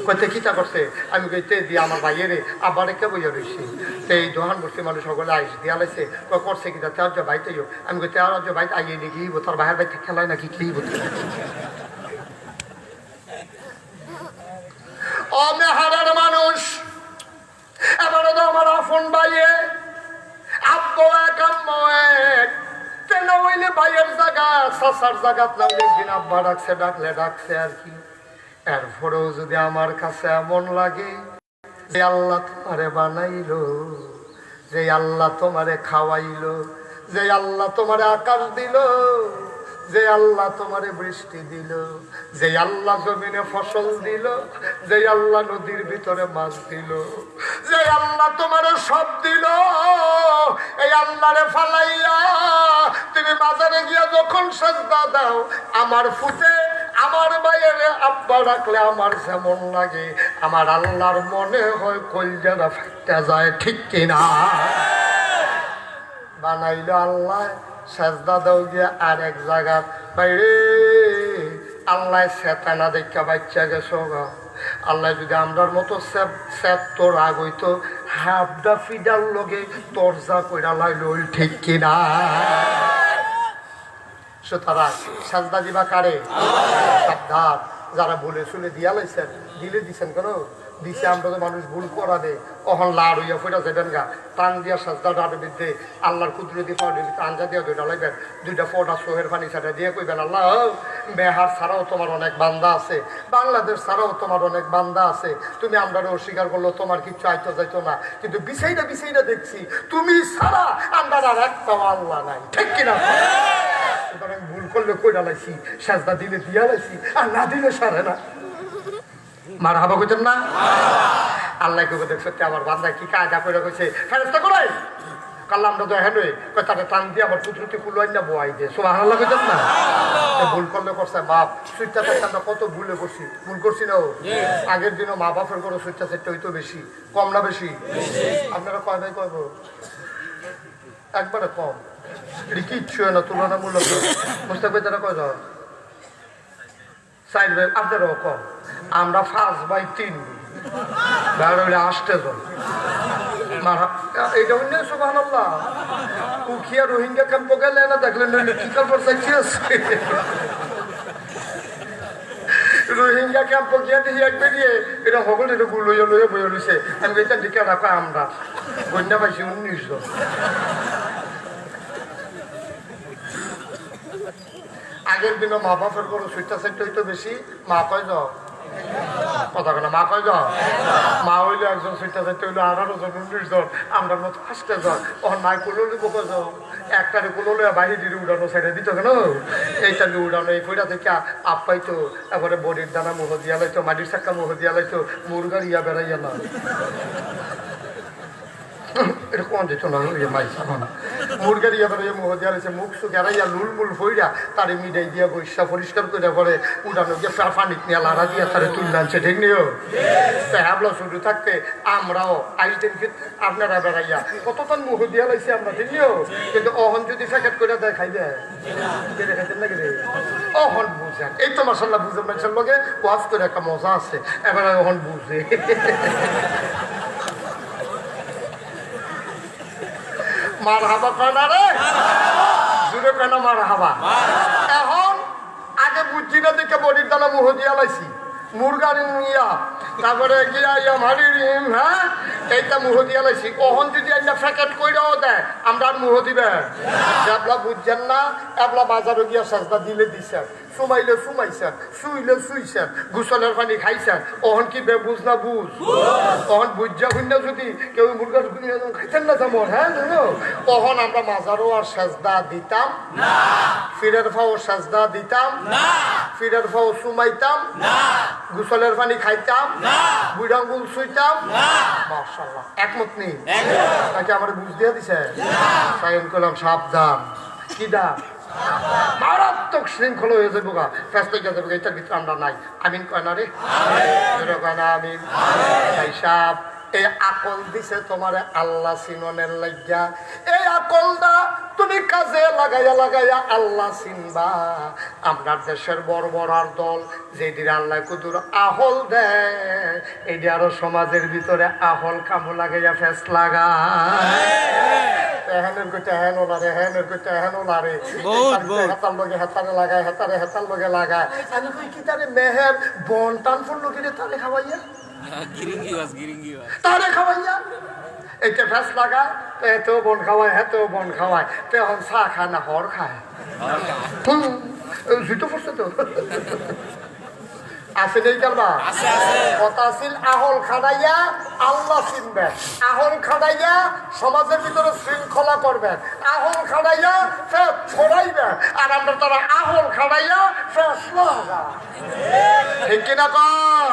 কইতে কিতা করছে, আমি কইতে দিয়ে আমার ভাইয়েরে আবার কে বইয়া রয়েছি। তো এই দোকান বসে মানুষ সকলে আইস দিয়া লাইছে, করছে কিনা তের যে বাইতেই, আমি কই তের যে বাইতে আইয়ে নাকি তোর ভাইয়ের বাইতে খেলায় নাকি কি অমেহারের মানুষ। এবারে তো আমার আফন ভাইয়ে আব্বু এক আম্মু এক, কেন হইলে ভাইয়ের জায়গা চাচার জায়গা না একদিন আব্বা ডাকছে, ডাকছে আর কি। এরপরেও যদি আমার কাছে এমন লাগে যে আল্লাহ তোমারে বানাইলো, যে আল্লাহ তোমারে খাওয়াইলো, যে আল্লাহ তোমারে আকাশ দিল, যে আল্লাহ তোমারে বৃষ্টি দিল, যে আল্লাহ জমিনে ফসল দিল, যে আল্লাহ নদীর ভিতরে মাছ দিল, যে আল্লাহ তোমারে সব দিল, এই আল্লাহরে ফালাইয়া তুমি বাজারে গিয়া যখন সাজদা দাও, আমার ফুটে আমার ভাইয়ের আব্বা রাখলে আমার যেমন লাগে, আমার আল্লাহর মনে হয় কলজাটা ফাইটা যায়, ঠিক কিনা? বানাইলো আল্লাহ, সাজদা দাও গিয়া আর এক জায়গা বাইরে আল্লাহ সেতানা দেখা বাচ্চা গেছো গা। আল্লাহ যদি আমরার মতো স্যাপ তোর আগ হইতো, হাফডা ফিডার লগে তরজা কইরা লাইলো, ঠিক কিনা? সুতরাং সাজদা দিবা কারে? সাবধান, যারা বলে শুনে দিয়া লাইছেন, দিলে দিছেন কেন? দিছে আমরা তো মানুষ ভুল করা দে অহন লাড় হইয়া ফেরা যাবেন গা টান দিয়া সাজদা ডানের বিদ্যে আল্লাহর কুদরতি পাউডার আঞ্জা দিয়া দুইটা লাইবেন দুইটা ফোটা সোহের পানি ছাড়া দিয়ে কইবেন আল্লাহ বেহার ছাড়াও তোমার অনেক বান্দা আছে, বাংলাদেশ ছাড়াও তোমার অনেক বান্দা আছে, তুমি আমরা অস্বীকার করলো তোমার কিচ্ছু আইতো যাইতো না, কিন্তু বিষয়টা দেখছি তুমি ছাড়া আমরা আর একটাও আল্লাহ নাই, ঠিক কিনা? সুতরাং ভুল করলে কইরা লাইছি, সাজদা দিলে দিয়া লাইছি, আর না দিলে সারে না। মার হাবা কইতেন না? আল্লাহ কে দেখ সত্যি আমার বান্দা কি কায়দা করে কইছে ফেরেশতা করে কাল্লা আমরা তো হেন তাকে টান দিয়ে আবার কুদরতি কুলুয়াই না বোয়াই দিয়ে সুবহানাল্লাহ কইতেন না? ভুল করলে করছে বাপ সুইটটা থাকতে আমরা কত ভুলে করছি, ভুল করছি না? আগের দিনও মা বাপের করে সুইটটা সেটটা হইতো বেশি, কম না বেশি? আপনারা কয় ভাই কয়ব? একবারে কম, এটা কিচ্ছু না তুলনামূলক। মুস্তাক ভাই তারা কয় যাও? সাইড ভাই আপনারাও কম, আমরা 5/3 8 জন। এইটা অন্য সুবহানাল্লাহ। উখিয়া রোহিঙ্গা ক্যাম্প গেলে না দেখলেন কি কাপড় চাইছি রোহিঙ্গা ক্যাম্প গিয়ে দেখি এক বেরিয়ে এটা সকল এটা লইয়া লইয়া বইয়া রয়েছে। আমি এটা দিকে রাখা আমরা বন্যা পাইছি 19 জন। আগের দিনও মা বাপের করো সুইটা সেট হইতো বেশি, মা কয় যাও কথা কেন মা কয় যাও? মা হইলে একজন সুইটা সেট হইলো 18 জন 19 জন, আমরা মতো 5 জন। ওর মায় কুলো নিব যাও একটারে কুলো লইয়া বাহির দিয়ে উড়ানো ছেড়ে দিত কেন? এইটা নিয়ে উড়ানো এই কইটা থেকে আপ পাইতো, তারপরে বডির দানা মুহ দিয়া লাইতো, মাটির চাক্কা মুহ দিয়া লাইতো, মুরগার ইয়া বেড়াইয়া না এটা কোন যেত না মুরগার ইয়া বেড়াইয়া মুহ দিয়া লাইছে, মুখ সুখ এড়াইয়া লুল মুল ফইরা তারে মিডাই দিয়া বৈশা পরিষ্কার করে পরে উড়ানো গিয়ে পানি নিয়ে লাড়া দিয়া তারে তুলে আনছে, ঠিক নিও? হ্যাবলা শুরু থাকতে আমরাও আইটেন আপনারা বেড়াইয়া কতক্ষণ মুহ দিয়া লাইছি আমরা, ঠিক নিও? কিন্তু অহন যদি প্যাকেট করে দেয় খাই দেয় খাইতেন নাকি রে? অহন বুঝেন, এই তো মাসাল্লাহ বুঝেন মানুষের লগে ওয়াজ করে একটা মজা আছে, এবার অহন বুঝে। মার হাবা কেনা রে জুড়ে কেন মার হাবা। এখন আগে বুঝছি না দেখে বডির দানা মুহ দিয়া লাইছি, মুরগার ইয়া তারপরে গিয়া ইয়া মারির হ্যাঁ এইটা মুহ দিয়া লাইছি। ওহন যদি একটা প্যাকেট কইরাও দেয় আমরা আর মুহ দিবে এবলা বুঝছেন না? এবলা বাজারে গিয়া সাজদা দিলে দিছেন, সুমাইলে সুমাইছেন, শুইলে শুইছেন, গোসলের পানি খাইছেন, ওহন কি বুঝ না বুঝ? ওহন বুঝা শুনলে যদি কেউ মুরগার খাইতেন না তেমন হ্যাঁ জানো, ওহন আমরা মাজারও আর সাজদা দিতাম না, ফিরের ফাও সাজদা দিতাম না, ফিরের ফাও সুমাইতাম না, গোসলের পানি খাইতাম না, বুড়াঙ্গুল শুইতাম না। মাশাআল্লাহ একমত নেই নাকি? আমার বুঝ দিয়ে দিছে সাইন করলাম সাবধান কি দা মারাত্মক শৃঙ্খল হয়ে যাবো গা, ফেসতে গিয়ে যাবো, এটার ভিতরে আমরা নাই। আমিন কয় না রে? কয় না আমিন? ভাই সাহেব এই আকল দিছে তোমার আল্লাহ চিননের লাগিয়া, এই আকলটা তুমি কাজে লাগাইয়া লাগাইয়া আল্লাহ চিনবা। আপনার দেশের বড় বড় আর দল যেদিন আল্লাহ কুদুর আহল দেয় এইটা আরো সমাজের ভিতরে আহল কামো লাগাইয়া ফেস লাগায়, হেনের কইতে হেন ওলারে, হেনের কইতে হেন ওলারে, হেতার লগে হেতারে লাগায়, হেতারে হেতার লগে লাগায়। আমি কই কি তারে মেহের বন টান ফুললো কিরে তারে খাওয়াইয়া তারে খাওয়াইয়া এইটা ফেস লাগায়, এতেও বন খাওয়ায় হেতেও বন খাওয়ায়, তখন চা খায় না হর খায়। জুতো পড়ছে তো আছে নেই কারবা কথা আছিল আহল খাড়াইয়া আল্লাহ চিনবেন, আহল খাড়াইয়া সমাজের ভিতরে শৃঙ্খলা করবেন, আহল খাড়াইয়া ফেস ছড়াইবেন। আর আমরা তারা আহল খাড়াইয়া ফেস লাগা, ঠিক কিনা কর?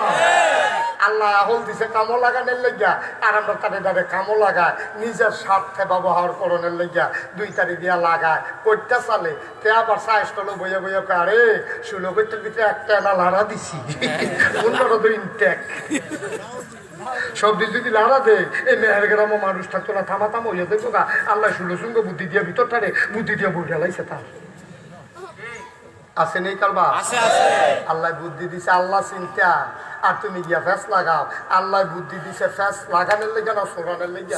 আল্লাহ আহল দিছে কামো লাগানোর লেগিয়া, আর আমরা তাদের দ্বারে কামো লাগায় নিজের স্বার্থে ব্যবহার করণের লেগিয়া 2 তারিখ দিয়া লাগায় করতে চালে তে আবার সাইস্টলো বইয়া বইয়া আরে 16 বইটার ভিতরে একটা না লাড়া দিছি 15 দিন ইনটেক সব দিক যদি লাড়া দে এই মেহের গ্রামও মানুষ থাকতো না, থামা থামা হইয়া দেখবো গা আল্লাহ 16 সঙ্গে বুদ্ধি দিয়া ভিতরটারে বুদ্ধি দিয়া বই ঢালাইছে তার আছে নেই কারবা আল্লাহ বুদ্ধি দিছে আল্লাহ চিন্তা আর তুমি গিয়া ফ্যাস লাগাও আল্লাহ বুদ্ধি দিছে ফ্যাস লাগানোর লেগে না সোরানের লেগে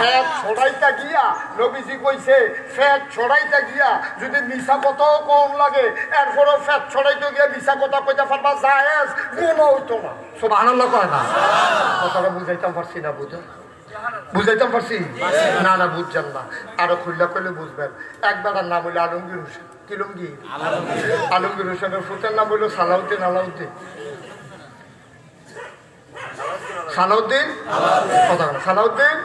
ফ্যাট ছড়াইতা গিয়া নবীজি কইছে ফ্যাট ছড়াইতা গিয়া যদি মিশা কত কম লাগে এরপরও ফ্যাট ছড়াইতে গিয়া মিশা কথা কইতে পারবা জায়েজ কোনো হইতো না সুবহানাল্লাহ কয় না কথাটা বুঝাইতাম পারছি না বুঝাইতাম পারছি না বুঝছেন না আরো খুল্লা করলে বুঝবেন একবার নাম হইলো আলমগীর হোসেন কিলমগীর আলমগীর হোসেনের ফুতের নাম হইলো সালাউদ্দিন আলাউদ্দিন সালাউদ্দিন সালাউদ্দিন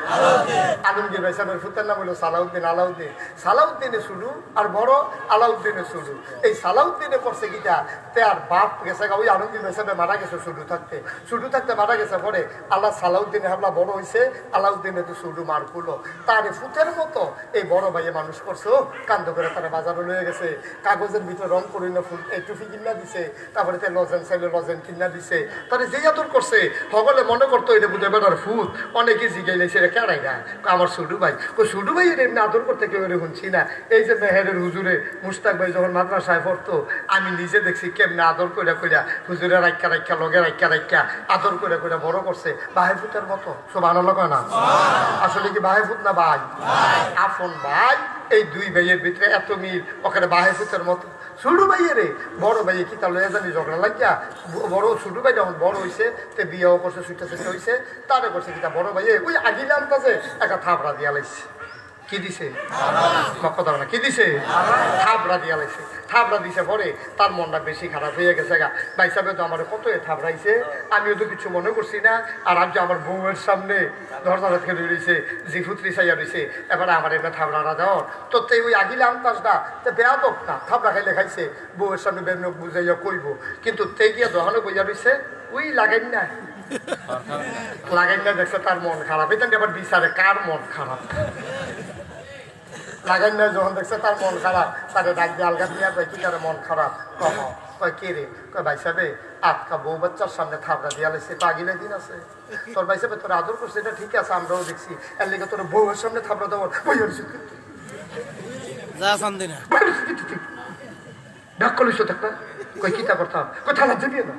আলমগীর ভাই সাহেবের ফুতের নাম হলো সালাউদ্দিন আলাউদ্দিন সালাউদ্দিনে শুরু আর বড় আলাউদ্দিনে শুরু এই সালাউদ্দিনে করছে গীতা তে আর বাপ গেছে ওই আলমগীর ভাই সাহেব মারা গেছে শুরু থাকতে মারা গেছে পরে আল্লাহ সালাউদ্দিনে হামলা বড় হয়েছে আলাউদ্দিনে তো শুরু মার খুলো তার ফুতের মতো এই বড় ভাইয়ে মানুষ করছো কান্দ করে তারা বাজারে লয়ে গেছে কাগজের ভিতরে রং করে ফুল এই টুফি কিনা দিছে তারপরে তে লজেন চাইলে লজেন কিনা দিছে তারা যে আদর করছে সকলে মনে করতো এটা বুঝে বেটার ফুট অনেকে জিগাইলেছে এটা কেড়াই না আমার ছোটু ভাই ছোটু ভাই এমনি আদর করতে কেউ শুনছি না এই যে মেহেরের হুজুরে মুস্তাক ভাই যখন মাদ্রাসায় পড়তো আমি নিজে দেখছি কেমনে আদর কইরা হুজুরে রাখা লগে রাখা আদর করে বড় করছে ভাই ফুটের মতো সব আনন্দ কয় না আসলে কি ভাই ফুট না ভাই আপন ভাই এই দুই ভাইয়ের ভিতরে এত মিল ওখানে ভাই ফুটের মতো ছোটু ভাইয়েরে বড় ভাইয়ে কি তাহলে জানি ঝগড়া লাগিয়া বড় ছোটু ভাই যখন বড় হয়েছে তে বিয়েও করছে ছুটে হয়েছে তারে করছে কিতা বড় ভাইয়ে ওই আগিলে আনতেছে একটা থাপড়া দিয়া লাইছে কি দিছে কথা না কি দিছে থাপড়া দিয়া লাইছে থাপড়া দিছে পরে তার মনটা বেশি খারাপ হয়ে গেছে গা ভাই সাহেব তো আমার কত থাপড়াইছে আমিও তো কিছু মনে করছি না আর আজ আমার বউয়ের সামনে ধরধারা থেকে রয়েছে জিফুত্রি চাইয়া রয়েছে এবারে আমার এবার থাপড়াটা যাও তো তুই ওই আগিলে আনতাস না তো বেয়া দোক না থাপড়া খাইলে খাইছে বউয়ের সামনে বেরনো বুঝাইয়া কইব কিন্তু তে গিয়া দোকানে বইয়া রয়েছে ওই লাগাই না দেখছে তার মন খারাপ এটা আবার বিচারে কার মন খারাপ লাগাই না যখন দেখছে তার মন খারাপ তারে ডাক দিয়ে আলগা দিয়া কয় কি তার মন খারাপ কয় কে রে কয় ভাই সাহেবে আটকা বউ বাচ্চার সামনে থাপড়া দিয়া লেছে তো আগিলে দিন আছে তোর ভাই সাহেবে তোর আদর করছে এটা ঠিক আছে আমরাও দেখছি এর লেগে তোর বউয়ের সামনে থাপড়া দেওয়ার ডাক কলিস থাকবে কয় কিতা করতাম কয় থানা দিবি না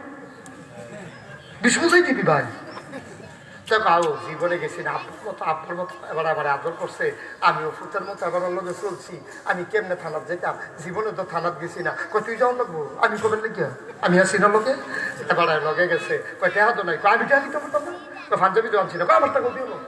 বিষ্ণুই দিবি ভাই আরো জীবনে গেছি না আপনার মতো এবার আদর করছে আমিও ফুটের মতো এবার লোকে চলছি আমি কেমনে থানাত যেতাম জীবনে তো থানাত গেছি না কই তুই যাও লাগবো আমি কবে লেগে আমি আসি না লোকে এবার লগে গেছে কয় টেহা তো নাই আমি টেহা দিতে পারতাম না পাঞ্জাবি তো আনছি না আমার টাকা দিও না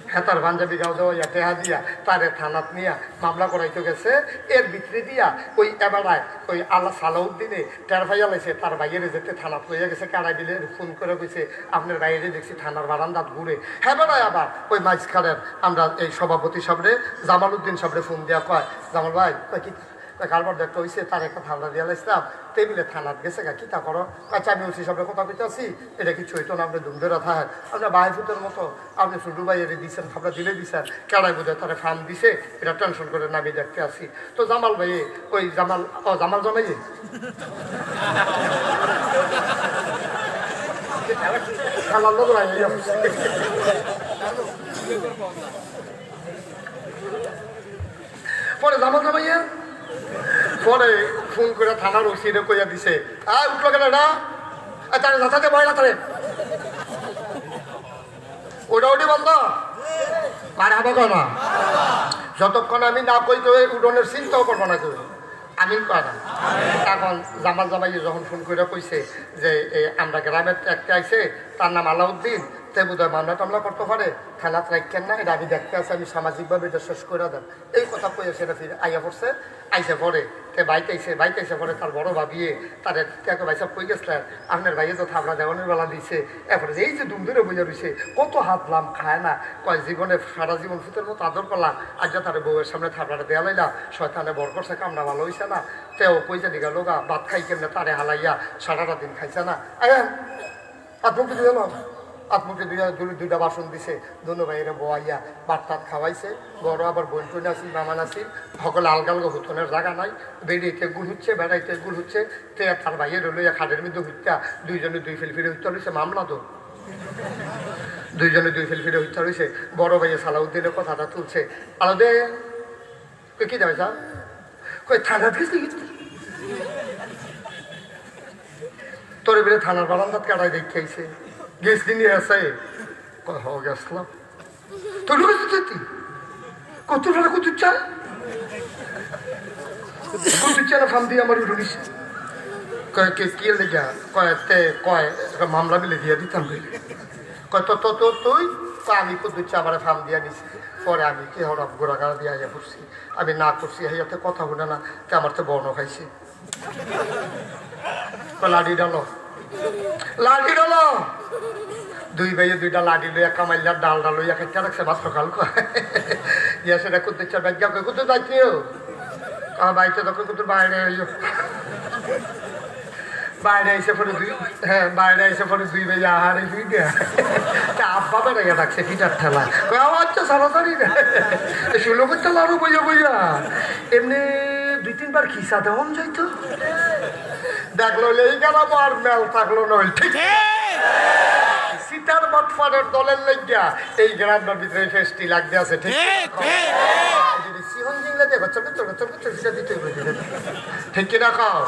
হ্যাঁ তার পাঞ্জাবি গাও দেওয়া টেহা দিয়া তারে থানাত নিয়া মামলা করাইতে গেছে এর ভিতরে দিয়া ওই এবারায় ওই আল্লাহ সালাউদ্দিনে টের ভাইয়া লাইছে তার বাইরে যেতে থানাত লইয়া গেছে কারাই দিলে ফোন করে কইছে আপনার বাইরে দেখছি থানার বারান্দাত ঘুরে হ্যাঁ বেড়ায় আবার ওই মাঝখানের আমরা এই সভাপতি সামনে জামালউদ্দিন সামনে ফোন দেওয়া কয় জামাল ভাই কয় কি কারবার দেখতে হয়েছে তার একটা থানা দিয়া লাইছিলাম টেবিলে থানাত গেছে গা কিতা করো আচ্ছা আমি ওসি সামনে কথা কইতে আসি এটা কিছু হইতো না আপনি ধুমধেরা থাকেন আপনার ভাই ফুটের মতো আপনি ছোটু ভাই এর দিচ্ছেন আপনার দিলে দিচ্ছেন কেড়াই বোঝে তারা ফার্ম দিছে এটা টেনশন করে নামি দেখতে আসি তো জামাল ভাই ওই জামাল জামাই পরে জামাইয়া পরে ফোন করে থানার ওসিরে কইয়া দিছে উঠলো কেন না তারে যাতে ভয় না তারে ওটা ওটি বন্ধ আর হবে না যতক্ষণ আমি না কই তো উডনের চিন্তাও করবো না কেউ আমি কয় না এখন জামাই যখন ফোন করে কইছে যে আমরা গ্রামের একটা আইছে তার নাম আলাউদ্দিন তে বোধহয় মামলা টামলা করতে পারে থানাত রাখেন না এটা আমি দেখতে আসি আমি সামাজিকভাবে এটা শেষ করে দেন এই কথা কইয়া সেটা ফিরে আইয়া পড়ছে আইসে পরে তে বাইতে আইসে পরে তার বড় ভাবিয়ে তার ভাই সব কই গেছিলেন আপনার ভাইয়ে তো থাপড়া দেওয়ানের বেলা দিছে এরপরে এই যে দুম ধরে বোঝা রয়েছে কত হাত লাম খায় না কয় জীবনে সারা জীবন ফুটের মতো আদর করলাম আজ তার বউয়ের সামনে থাপড়াটা দেওয়া লাইলা শয়তানে বর করছে কামড়া ভালো হয়েছে না তেও কইছে দিঘা লোকা ভাত খাই কেমনে তারে হালাইয়া সারাটা দিন খাইছে না আত্মকে দিয়ে আত্মকে দুইটা বাসন দিছে দুনো ভাইয়েরা বোয়াইয়া ভাত টাত খাওয়াইছে বড় আবার বোন টোন আসি মামান আসি সকলে আলগা আলগা হুতনের জায়গা নাই বেরিয়েতে গুল হচ্ছে বেড়াইতে গুল হচ্ছে তে তার ভাইয়ের লইয়া খাটের মধ্যে হত্যা দুইজনে দুই ফিরে হত্যা রয়েছে মামলা তো দুইজনে দুই ফিরে হত্যা রয়েছে বড় ভাইয়া সালাউদ্দিনের কথাটা তুলছে আলাদে কি যাবে স্যার কই থানা তোর বেড়ে থানার বারান্দাত কাটাই দেখে আইছে গেছলি নিয়ে আসে গেছলাম তোর তুই কত টাকা কত চা কত চা না ফাম দিয়ে আমার উঠুনিস কয় কে কি লেগা কয় মামলা মিলে দিয়ে দিতাম কয় তো তুই আমি কত চা আমার ফাম দিয়া নিছি পরে আমি কি হরফ গোড়াগাড়া দিয়ে আইয়া পড়ছি আমি না করছি হাইয়াতে কথা বলে না তে আমার তো বর্ণ খাইছে লাঠি ডালো দুই ভাইয়ে দুইটা লাঠি লইয়া কামাইলার ডালটা লইয়া খেতে রাখছে মাত্র কাল ইয়া সেটা করতে চার ব্যাগ করতে যাইছিও বাইতে তখন কিন্তু বাইরে বাইরে এসে পরে বাইরে এসে পরে দুই ভাই আহারে দুই আব্বা বেড়ে রাখছে পিঠার ঠেলা আচ্ছা সারাসারি ষোলো করতে আরো বইয়া এমনি দুই তিনবার খিসা দেওয়ান যাইতো দেখলো এই গেলাম আর মেল থাকলো নয় ঠিক সীতার মঠফারের দলের লেগিয়া এই গ্রামটার ভিতরে ফেস্টি লাগতে আছে ঠিক ঠিক কিনা খাও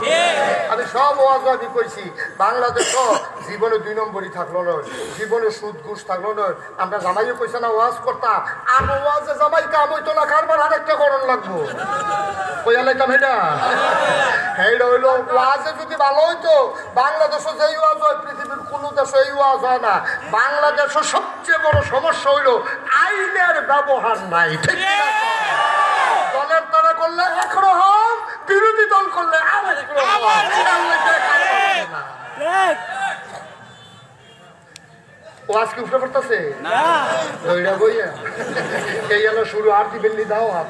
আমি সব ওয়াজ আমি কইছি বাংলাদেশ জীবনে 2 নম্বরই থাকলো নয় জীবনে সুদ ঘুষ থাকলো নয় আমরা জামাইও কইছে না ওয়াজ করতাম আর ওয়াজে জামাই কাম হইতো না কারবার আরেকটা করণ লাগবো কইয়া লাইতাম এটা এইটা হইলো ওয়াজে যদি ভালো হইতো বাংলাদেশে যেই ওয়াজ হয় পৃথিবীর কোনো দেশে এই ওয়াজ হয় না বাংলাদেশের সবচেয়ে বড় সমস্যা হইলো আইনের ব্যবহার নাই ঠিক দলের তারা করলে একরকম বিরোধী দল করলে ওয়াজ কি উঠে পড়তেছে বইয়া এই হলো শুরু আর দিবেন দাও হাত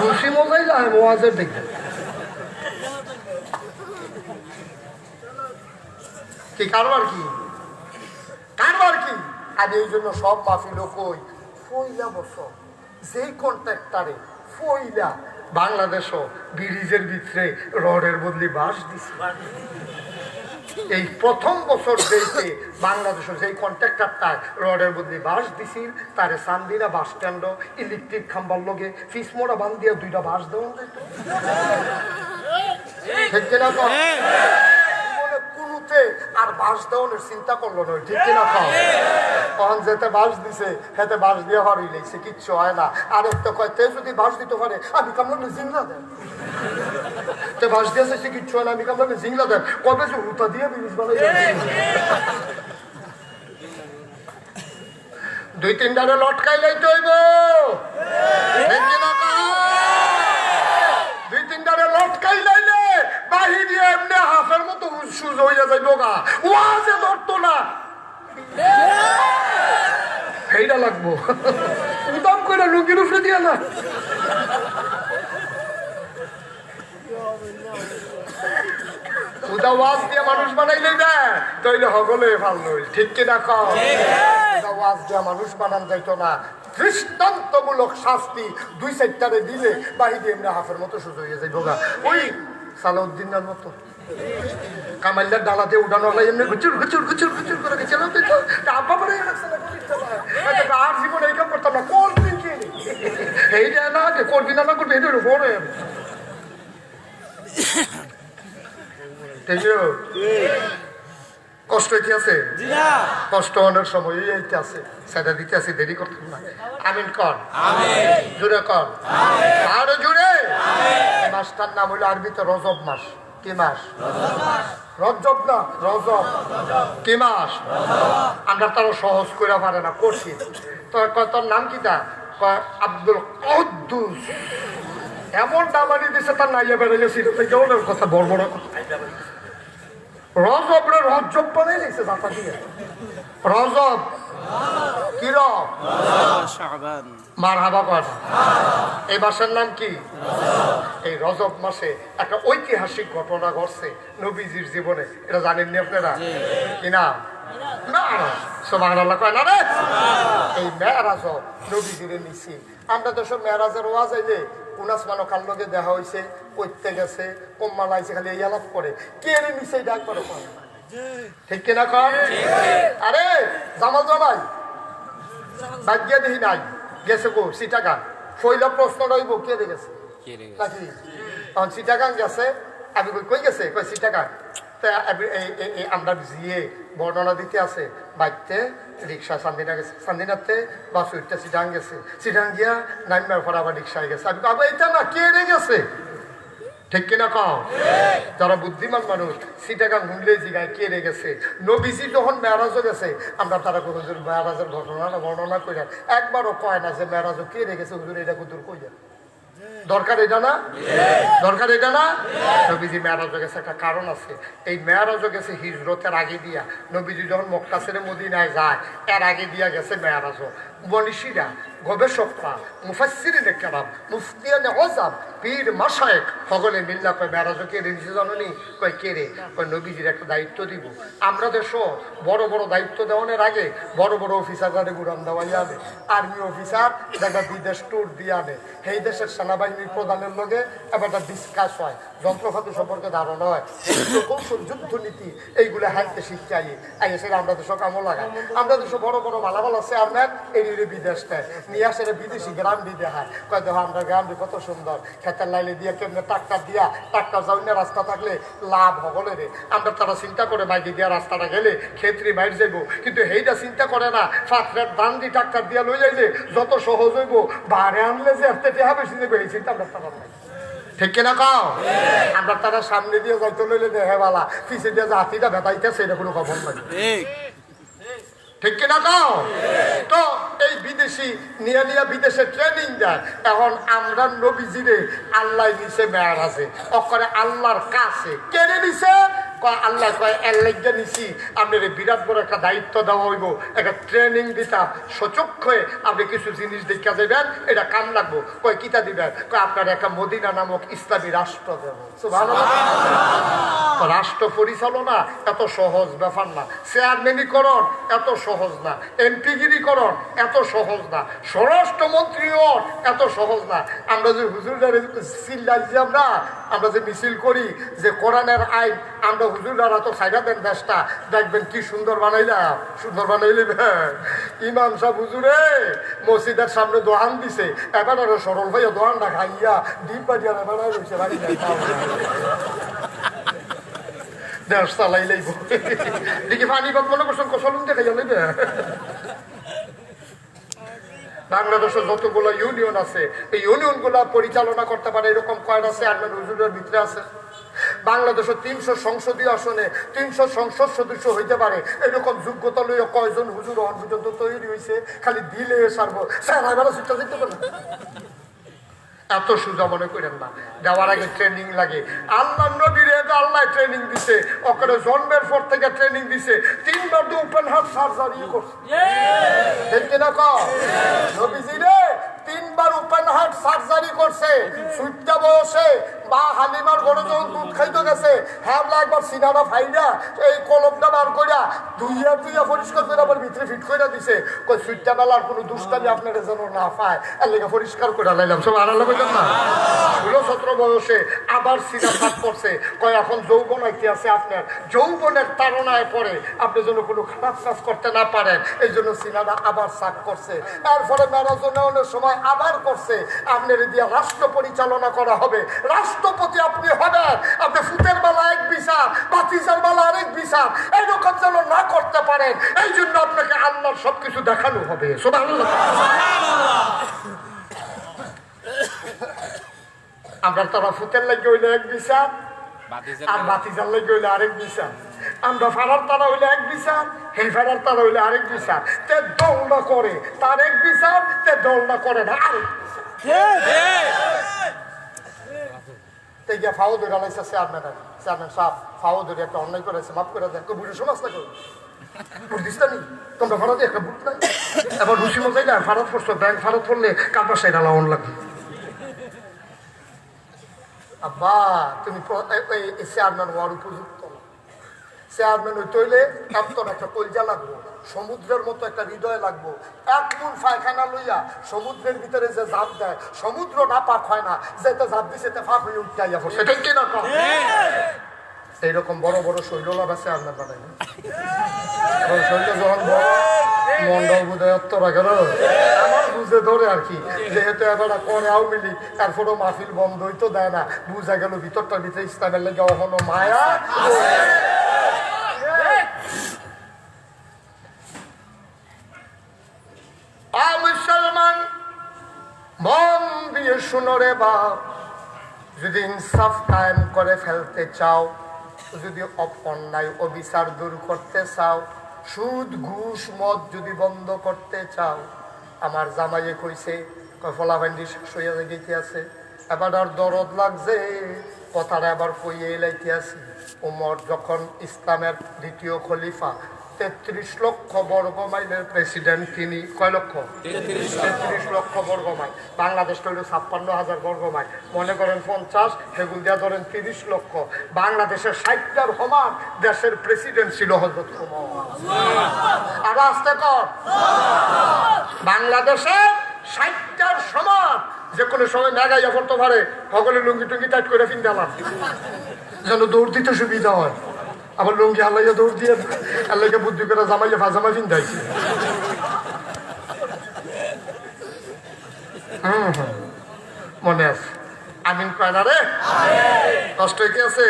রুশি মজাই যায় ওয়াজের দেখে কি কারবার কি আমি এই জন্য সব মাফিল কই ফইলা বছর যেই কন্ট্রাক্টারে ফইলা বাংলাদেশও ব্রিজের ভিতরে রডের বদলি বাঁশ দিছে এই প্রথম বছর দেখে বাংলাদেশের যেই কন্ট্রাক্টারটা রডের বদলি বাঁশ দিছিল তারে চান্দিনা বাস স্ট্যান্ড ইলেকট্রিক খাম্বার লগে ফিসমোড়া বান দিয়ে 2টা বাঁশ দেওয়া যেত ঠিক কিনা কোনোতে আর বাঁশ দেওয়ানোর চিন্তা করলো না ঠিক কিনা খাও তখন যেতে বাঁশ দিছে হেতে বাঁশ দিয়ে হরই লেগছে কিচ্ছু হয় না আর একটা কয় তে যদি বাঁশ দিতে পারে আমি কামলা জিংলা দেন তে বাঁশ দিয়েছে সে কিচ্ছু হয় না আমি কামলা জিংলা দেন কবে যে উতা দিয়ে বিষ বানাই 2-3 লটকাই লাইতে হইব 2-3 লটকাই লাইলে বাহিরে এমনি হাফের মতো সুজ হইয়া যাইব গা ওয়াজে ধরতো না এইটা লাগবো উদাম করে লুকির উপরে দিয়া না উদা ওয়াজ দিয়ে মানুষ বানাইলে না তাইলে হগলে ভাল নই ঠিক কিনা কও উদা ওয়াজ দিয়ে মানুষ বানান যাইতো না দৃষ্টান্তমূলক শাস্তি 2-4টারে দিলে বাহিরে এমনি হাফের মতো সুজ হইয়া যাইব গা ওই সালাউদ্দিনের মতো কামাইলার ডালাতে উঠানো এমনি গুচুর করে গেছিল আব্বা পরে আর জীবন এই কাম করতাম না করবি কি এই না যে করবি না করবি এটার উপরে কষ্ট কি আছে কষ্ট অনেক সময় এইতে আছে সেটা দিতে আছে দেরি করতাম না আমিন কর জুড়ে কর আরো জুড়ে মাসটার নাম হইলো আরবিতে রজব মাস কি মাস রজব না রজব কি মাস আমরা তারা সহজ করে পারে না করছি তোর নাম কি তা আব্দুল কুদ্দুস এমন দামানি দিছে তার নাইয়া বেড়াইলে সিটের কথা বড় বড় রজব রে রজব বানাই লিখছে দাতা দিয়ে রজব কি মারহাবা কর এই মাসের নাম কি এই রজব মাসে একটা ঐতিহাসিক ঘটনা ঘটছে নবীজির জীবনে এটা জানেননি আপনারা কি নাম সুবহানাল্লাহ কয় না রে এই মেরাজ নবীজিরে নিছি আমরা তো সব মেরাজের ওয়াজ আইলে উনাস মানো কাল লগে দেখা হইছে কইতে গেছে কম্মা লাইছে খালি এই আলাপ করে কে রে নিছে ডাক করে ঠিক কিনা কর আরে জামাল জামাই ভাগ্য দেখি নাই গেছে গো সিটাগান ফইলা প্রশ্ন রইব কে রে গেছে নাকি তখন সিটাগান গেছে আমি কই গেছে কই সিটাকা তা আমরা জিয়ে বর্ণনা দিতে আছে বাইতে রিক্সা চান্দিনা গেছে চান্দিনাতে বাস উঠতে সিটাং গেছে সিটাং গিয়া নাইমার পর আবার রিক্সায় গেছে আমি বাবা এটা না কে রে গেছে ঠিক কিনা কও যারা বুদ্ধিমান মানুষ সিটাগাং হুনলে জিগায় কে রে গেছে নবীজি যখন মেরাজও গেছে আমরা তারা হুজুর মেরাজের ঘটনা বর্ণনা কইরা একবারও কয় না যে মেরাজও কে রে গেছে হুজুর এটা কুদুর কইয়া দরকার এটা না দরকার এটা না নবীজি মেরাজও গেছে একটা কারণ আছে এই মেরাজও গেছে হিজরতের আগে দিয়া নবীজি যখন মক্কা ছেড়ে মদিনায় যায় এর আগে দিয়া গেছে মেরাজও মনীষীরা গবেষকরা মুফাসসিরিনে কেরাম মুফতিয়ানে ওয়াজাব পীর মাশায়েখ সকলে মিল্লা কয় মেরাজও কে রে দিছে জানোনি কয় কে রে কয় নবীজির একটা দায়িত্ব দিব আমরা দেশও বড় বড় দায়িত্ব দেওয়ানোর আগে বড় বড় অফিসাররা গুরাম দেওয়াই আনে আর্মি অফিসার দেখা বিদেশ ট্যুর দিয়ে আনে সেই দেশের সেনাবাহিনীর প্রধানের লগে একটা ডিসকাস হয় যন্ত্রপাতি সম্পর্কে ধারণা হয় কৌশল যুদ্ধনীতি এইগুলো হাইতে শিখতে আইসে আমরা দেশ কামও লাগাই আমরা দেশ বড় বড় ভালো ভালো চেয়ারম্যান এই বিদেশ নেয় নিয়ে আসে বিদেশি গ্রামটি দেখায় কয় দেখো আমরা গ্রামটি কত সুন্দর খেতের লাইনে দিয়ে কেমনে ট্রাক্টার দিয়া ট্রাক্টার যাওয়ার রাস্তা থাকলে লাভ হবলে রে আমরা তারা চিন্তা করে বাইকে দিয়া রাস্তাটা গেলে ক্ষেত্রে বাইর যাইব কিন্তু সেইটা চিন্তা করে না ফাঁকরের দান দিয়ে ট্রাক্টার দিয়া লই যাইলে যত সহজ হইব বারে আনলে যে এত টেহা বেশি দেবে এই চিন্তা আমরা তারা নাই ঠিক কিনা কও আমরা তারা সামনে দিয়ে যাইতে লইলে দেহে বালা পিছে দিয়ে যে হাতিটা ভেতাইতেছে এটা কোনো খবর নাই ঠিক কিনা কও তো এই বিদেশি নিয়ে নিয়ে বিদেশে ট্রেনিং দেয় এখন আমরা নবীজিরে আল্লাহ নিছে মেরাজে অকরে আল্লাহর কাছে কেড়ে নিছে আল্লাহ কয় এর লাগিয়ে নিছি আপনার বিরাট বড় একটা দায়িত্ব দেওয়া হইব একটা ট্রেনিং দিতাম সচক্ষে আপনি কিছু জিনিস দেখা যাবেন এটা কাম লাগবো কয় কিতা দিবেন কয় আপনার একটা মদিনা নামক ইসলামী রাষ্ট্র দেব রাষ্ট্র পরিচালনা এত সহজ ব্যাপার না চেয়ারম্যানিকরণ এত সহজ না এমপিগিরিকরণ এত সহজ না স্বরাষ্ট্রমন্ত্রীও এত সহজ না আমরা যে হুজুরদার চিল্লাইছি আমরা যে মিছিল করি যে কোরআনের আইন আমরা হুজুররা তো সাইডা দেন দেশটা দেখবেন কি সুন্দর বানাইলাম সুন্দর বানাইলি ইমাম সাহেব হুজুরে মসজিদের সামনে দোকান দিছে এবার সরল ভাইয়া দোকানটা খাইয়া ডিম পাটিয়া বানাই রয়েছে বাড়ি দেশ চালাইলেই দেখি পানি বাদ মনে করছেন কসলুন দেখাইয়া লইবে বাংলাদেশের যতগুলো ইউনিয়ন আছে এই ইউনিয়ন গুলা পরিচালনা করতে পারে এরকম কয়টা চেয়ারম্যান হুজুরের ভিতরে আছে বাংলাদেশের 300 সংসদীয় আসনে 300 সংসদ সদস্য হইতে পারে এরকম যোগ্যতা লইয়া কয়জন হুজুর হন পর্যন্ত তৈরি হয়েছে খালি দিলে সারবো স্যার এবারও চিন্তা দিতে পারে এত সোজা মনে করেন না যাওয়ার আগে ট্রেনিং লাগে আল্লাহ নবীর আল্লাহ ট্রেনিং দিছে ওখানে জন্মের পর থেকে ট্রেনিং দিছে 3 বার তো ওপেন হার্ট সার্জারি করছে ঠিক কিনা কও নবীজি রে 3 বার ওপেন হার্ট সার্জারি করছে সুইটটা বসে বা হালিমার গরু যখন দুধ খাইতে গেছে হ্যাবলা একবার সিনারা ফাইনা এই কলমটা বার কইরা ধুইয়া পরিষ্কার করে আবার ভিতরে ফিট করে দিছে কই সুইটটা বেলার কোনো দুষ্টামি আপনার যেন না পায় এর লেগে পরিষ্কার করে লাইলাম সব আড়ালে বললাম না 16-17 বয়সে আবার সিনা ফাট করছে কয় এখন যৌবন আইতে আছে আপনার যৌবনের তাড়নায় পরে আপনি যেন কোনো খারাপ কাজ করতে না পারেন এই জন্য সিনারা আবার সাক করছে এরপরে মেরাজনের সময় আবার করছে আপনার দিয়ে রাষ্ট্র পরিচালনা করা হবে রাষ্ট্রপতি আপনি হবেন আপনি ফুটের বেলা এক বিচার বাতিজার বেলা আরেক বিচার এইরকম যেন না করতে পারেন এই জন্য আপনাকে আল্লাহর সবকিছু দেখানো হবে সুবহানাল্লাহ আমরা তারা ফুটের লাগে হইলে এক বিচার আর বাতিজার লাগে হইলে আরেক বিচার আমরা ফারার তারা হইলে এক বিচার সেই ফারার তারা হইলে আরেক বিচার তে দৌড়া করে তার এক বিচার তে দৌড়া করে না আরেক ফাও ধরে লাইছে চেয়ারম্যান সাহেব ফাও ধরে একটা অন্যায় করেছে মাফ করে দেন বুঝে শোনাস না কেউ বুঝ দিস না তোমরা ভারতে একটা বুট নাই এবার রুশি মজাই না ভারত পড়ছো ব্যাংক ভারত পড়লে কাপড় সাইডা লাউন লাগবে আব্বা তুমি চেয়ারম্যান হওয়ার উপযুক্ত না চেয়ারম্যান হইতে হইলে এত একটা কলজা লাগবো সমুদ্রের মতো একটা হৃদয় লাগবো এক মন পায়খানা লইয়া সমুদ্রের ভিতরে যে ঝাঁপ দেয় সমুদ্র না পাক হয় না যেতে ঝাঁপ দিছে ফাঁক হয়ে উঠতে আইয়া সেটাই কি না এইরকম বড় বড় শৈললাভ আছে আপনার বানাই না শৈল যখন বড় মন্ডল বোধ হয় রাখে আমার বুঝে ধরে আর কি, যেহেতু এবার করে আওয়ামী লীগ তারপরেও মাহফিল বন্ধ হইতো দেয় না, বুঝা গেল ভিতরটার ভিতরে ইসলামের লেগে অহনো মায়া। মুসলমান মন দিয়ে শুনো রে বাপ, যদি ইনসাফ কায়েম করে ফেলতে চাও, যদি অন্যায় অবিচার দূর করতে চাও, সুদ ঘুষ মদ যদি বন্ধ করতে চাও, আমার জামাইয়ে কইছে ফলাফান্ডি সইয়া গেতে আছে, এবার আর দরদ লাগছে কথাটা এবার কইয়ে লাইতে আছি। উমর যখন ইসলামের দ্বিতীয় খলিফা, 33 লক্ষ বর্গ মাইলের প্রেসিডেন্ট তিনি। কয় লক্ষ? 33 লক্ষ বর্গ মাইল। বাংলাদেশ হইল 56,000 বর্গ মাইল, মনে করেন 50, সেগুল দিয়া ধরেন 30 লক্ষ। বাংলাদেশের 60টার সমান দেশের প্রেসিডেন্ট ছিল হযরত ওমর। আর আস্তে কর, বাংলাদেশের 60টার সমান যে কোনো সময় মেঘাইয়া পড়তে পারে, সকলে লুঙ্গি টুঙ্গি টাইট করে ফিন্দালাম যেন দৌড় দিতে সুবিধা হয়। আবার লুঙ্গি আল্লাইয়া দৌড় দিয়ে আল্লাহকে বুদ্ধি করে জামাইয়া ফাজামা ফিন্দাইছে। মনে আছে? আমিন কয় না রে? কষ্ট কি আছে?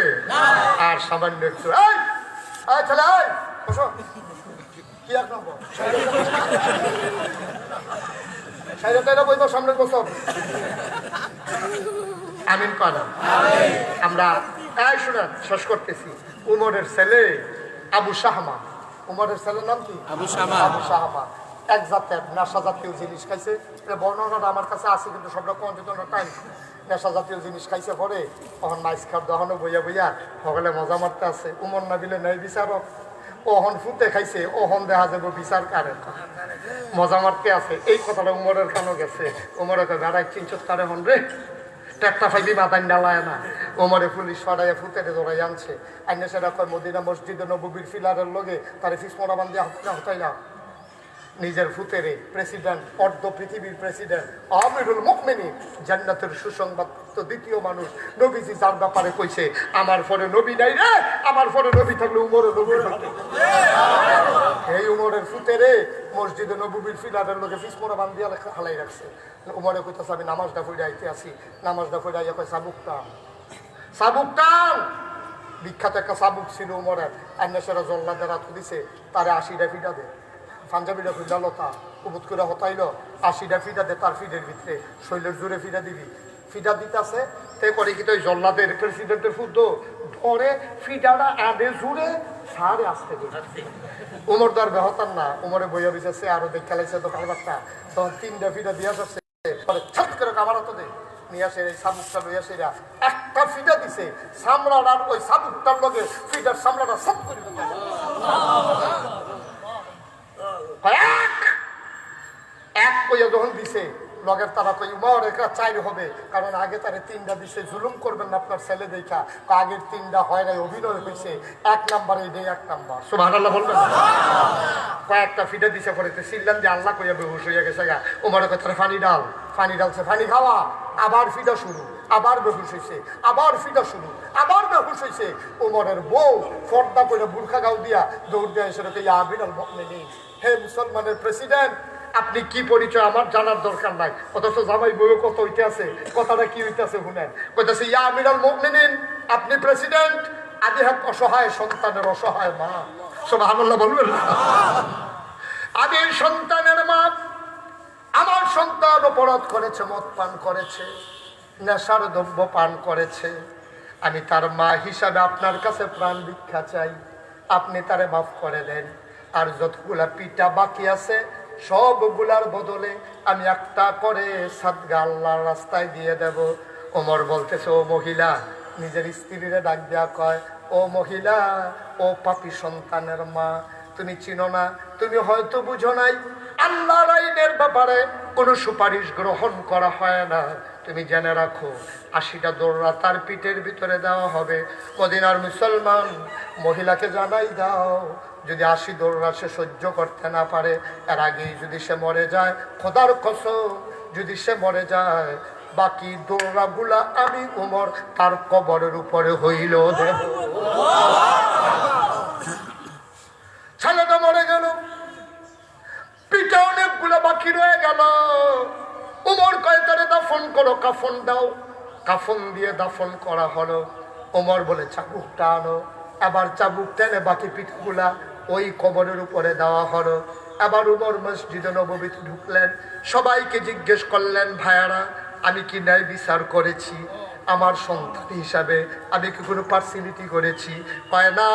আর সামান্য একটু ছেলে কি এক নম্বর সামনে বছর আমিন কয় না? আমরা শুনেন, শেষ করতেছি। উমরের ছেলে আবু শাহমা, উমরের ছেলের নাম কি? আবু শাহমা। এক জাতের নেশা জাতীয় জিনিস খাইছে, বর্ণনাটা আমার কাছে আছে কিন্তু সবটা কঞ্চিত টাইম। নেশা জাতীয় জিনিস খাইছে পরে তখন মাইস খার দহনও বইয়া বইয়া সকলে মজা মারতে আছে। উমর না বিলে নেই বিচারক, ওহন ফুটে খাইছে, ওহন দেখা যাবো বিচার কারে মজা মারতে আছে। এই কথাটা উমরের কানও গেছে। উমরে গাড়াই 304 হন রে, একটা ফাইবি মাথায় ডালায় না। ওমরে পুলিশ ফাড়াইয়া ফুতেরে দৌড়াই আনছে। আইনে সেটা কয় মদিনা মসজিদে নববীর ফিলারের লগে তারে ফিসমোড়া বান্ধিয়া হতাইলা। নিজের ফুতেরে প্রেসিডেন্ট, অর্ধ পৃথিবীর প্রেসিডেন্ট, আমিরুল মুমিনিন, জান্নাতের সুসংবাদ তো দ্বিতীয় মানুষ, নবীজি যার ব্যাপারে কইছে আমার পরে নবী নাই রে, আমার পরে নবী থাকলে উমরের নবী থাকতো। এই উমরের ফুতেরে মসজিদে নববীর ফিলারের লোকে ফিসমোড়া বান্ধিয়া হালাই রাখছে। উমরে কইতেছে আমি নামাজটা পড়ে আইতে আসি, নামাজটা পড়ে আইয়া কয় সাবুক টান, সাবুক টান। বিখ্যাত একটা সাবুক ছিল উমরের, আইনেশেরা জল্লাদের হাত দিছে, তারে 80টা ফিটা দে, পাঞ্জাবিটা খুললা লতা উবুত করে হতাইল, 80টা ফিটা দে তার ফিডের ভিতরে, শৈলের জোরে ফিটা দিবি। ফিটা দিতেছে তে করে কিন্তু ওই জল্লাদের প্রেসিডেন্টের ফুদ্ধ ধরে ফিটাটা আদে জুড়ে সারে আসতে দিচ্ছে। উমর দর বেহতার না, উমরে বইয়া বিছে আরো দেখা লাগছে তো কালবারটা, তখন 3টা ফিটা দিয়া যাচ্ছে, ছাত করে কামার হতো দে নিয়ে আসে। এই সাবুকটা লইয়া সেরা একটা ফিটা দিছে, সামলাটার ওই সাবুকটার লগে ফিটার সামলাটা সাত করে এক কইয়া যখন দিছে লগের তারা কই উমর একটা চাই হবে, কারণ আগে তারে 3টা দিছে, জুলুম করবেন না আপনার ছেলে দেখা। আগের 3টা হয় নাই, অভিনয় হয়েছে, 1 নাম্বার এই 1 নাম্বার। সুবহানাল্লাহ বলবেন? কয়েকটা ফিটা দিছে পরে সিল্লাম যে আল্লাহ কইয়া বেহুশ হইয়া গেছে গা। উমরের কথা পানি ডাল, পানি ডালছে, পানি খাওয়া, আবার ফিটা শুরু, আবার বেহুশ হয়েছে, আবার ফিটা শুরু, আবার বেহুশ হয়েছে। উমরের বউ ফর্দা করে বুরখা গাও দিয়া দৌড় দেয় সেটাকে ইয়া আমিরুল মুমিনিন, হে মুসলমানের প্রেসিডেন্ট, আপনি কি পরিচয় আমার জানার দরকার নাই। অথচ জামাই বইও কত হইতে আছে, কথাটা কি হইতে আছে শুনেন। কইতেছে ইয়া আমিরুল মুমিনিন, আপনি প্রেসিডেন্ট, আদি হাত অসহায় সন্তানের অসহায় মা। সুবহানাল্লাহ বলবেন? আমি সন্তানের মা, আমার সন্তান অপরাধ করেছে, মদ পান করেছে, নেশার দ্রব্য পান করেছে, আমি তার মা হিসাবে আপনার কাছে প্রাণ ভিক্ষা চাই, আপনি তারে মাফ করে দেন। আর যতগুলা পিটা বাকি আছে সবগুলার বদলে আমি একটা করে সাদগা আল্লাহর রাস্তায় দিয়ে দেব। ওমর বলতেছে ও মহিলা, নিজের স্ত্রীরে ডাক দেয়া কয়, ও মহিলা, ও পাপী সন্তানের মা, তুমি চিনো না, তুমি হয়তো বুঝো নাই, আল্লাহর আইনের ব্যাপারে কোনো সুপারিশ গ্রহণ করা হয় না। তুমি জেনে রাখো 80টা দৌড়া তার পিঠের ভিতরে দেওয়া হবে। মদিনার মুসলমান মহিলাকে জানাই দাও, যদি 80 দৌড়া সে সহ্য করতে না পারে, এর আগেই যদি সে মরে যায়, খোদার কসম যদি সে মরে যায়, বাকি দৌড়াগুলা আমি উমর তার কবরের উপরে হইল দেব। ছেলেটা মরে গেল, পিঠে অনেক অনেকগুলো বাকি রয়ে গেল। উমর কয় তারে দাফন করো, কাফন দাও। কাফন দিয়ে দাফন করা হলো। ওমর বলে চাবুকটা আনো। আবার চাবুক টেনে বাকি পিঠগুলা ওই কবরের উপরে দেওয়া হলো। আবার উমর মসজিদে নববীতে ঢুকলেন, সবাইকে জিজ্ঞেস করলেন, ভাইয়ারা আমি কি ন্যায় বিচার করেছি? আমার সন্তান হিসাবে আমি কি কোনো পার্সিলিটি করেছি? কয় না,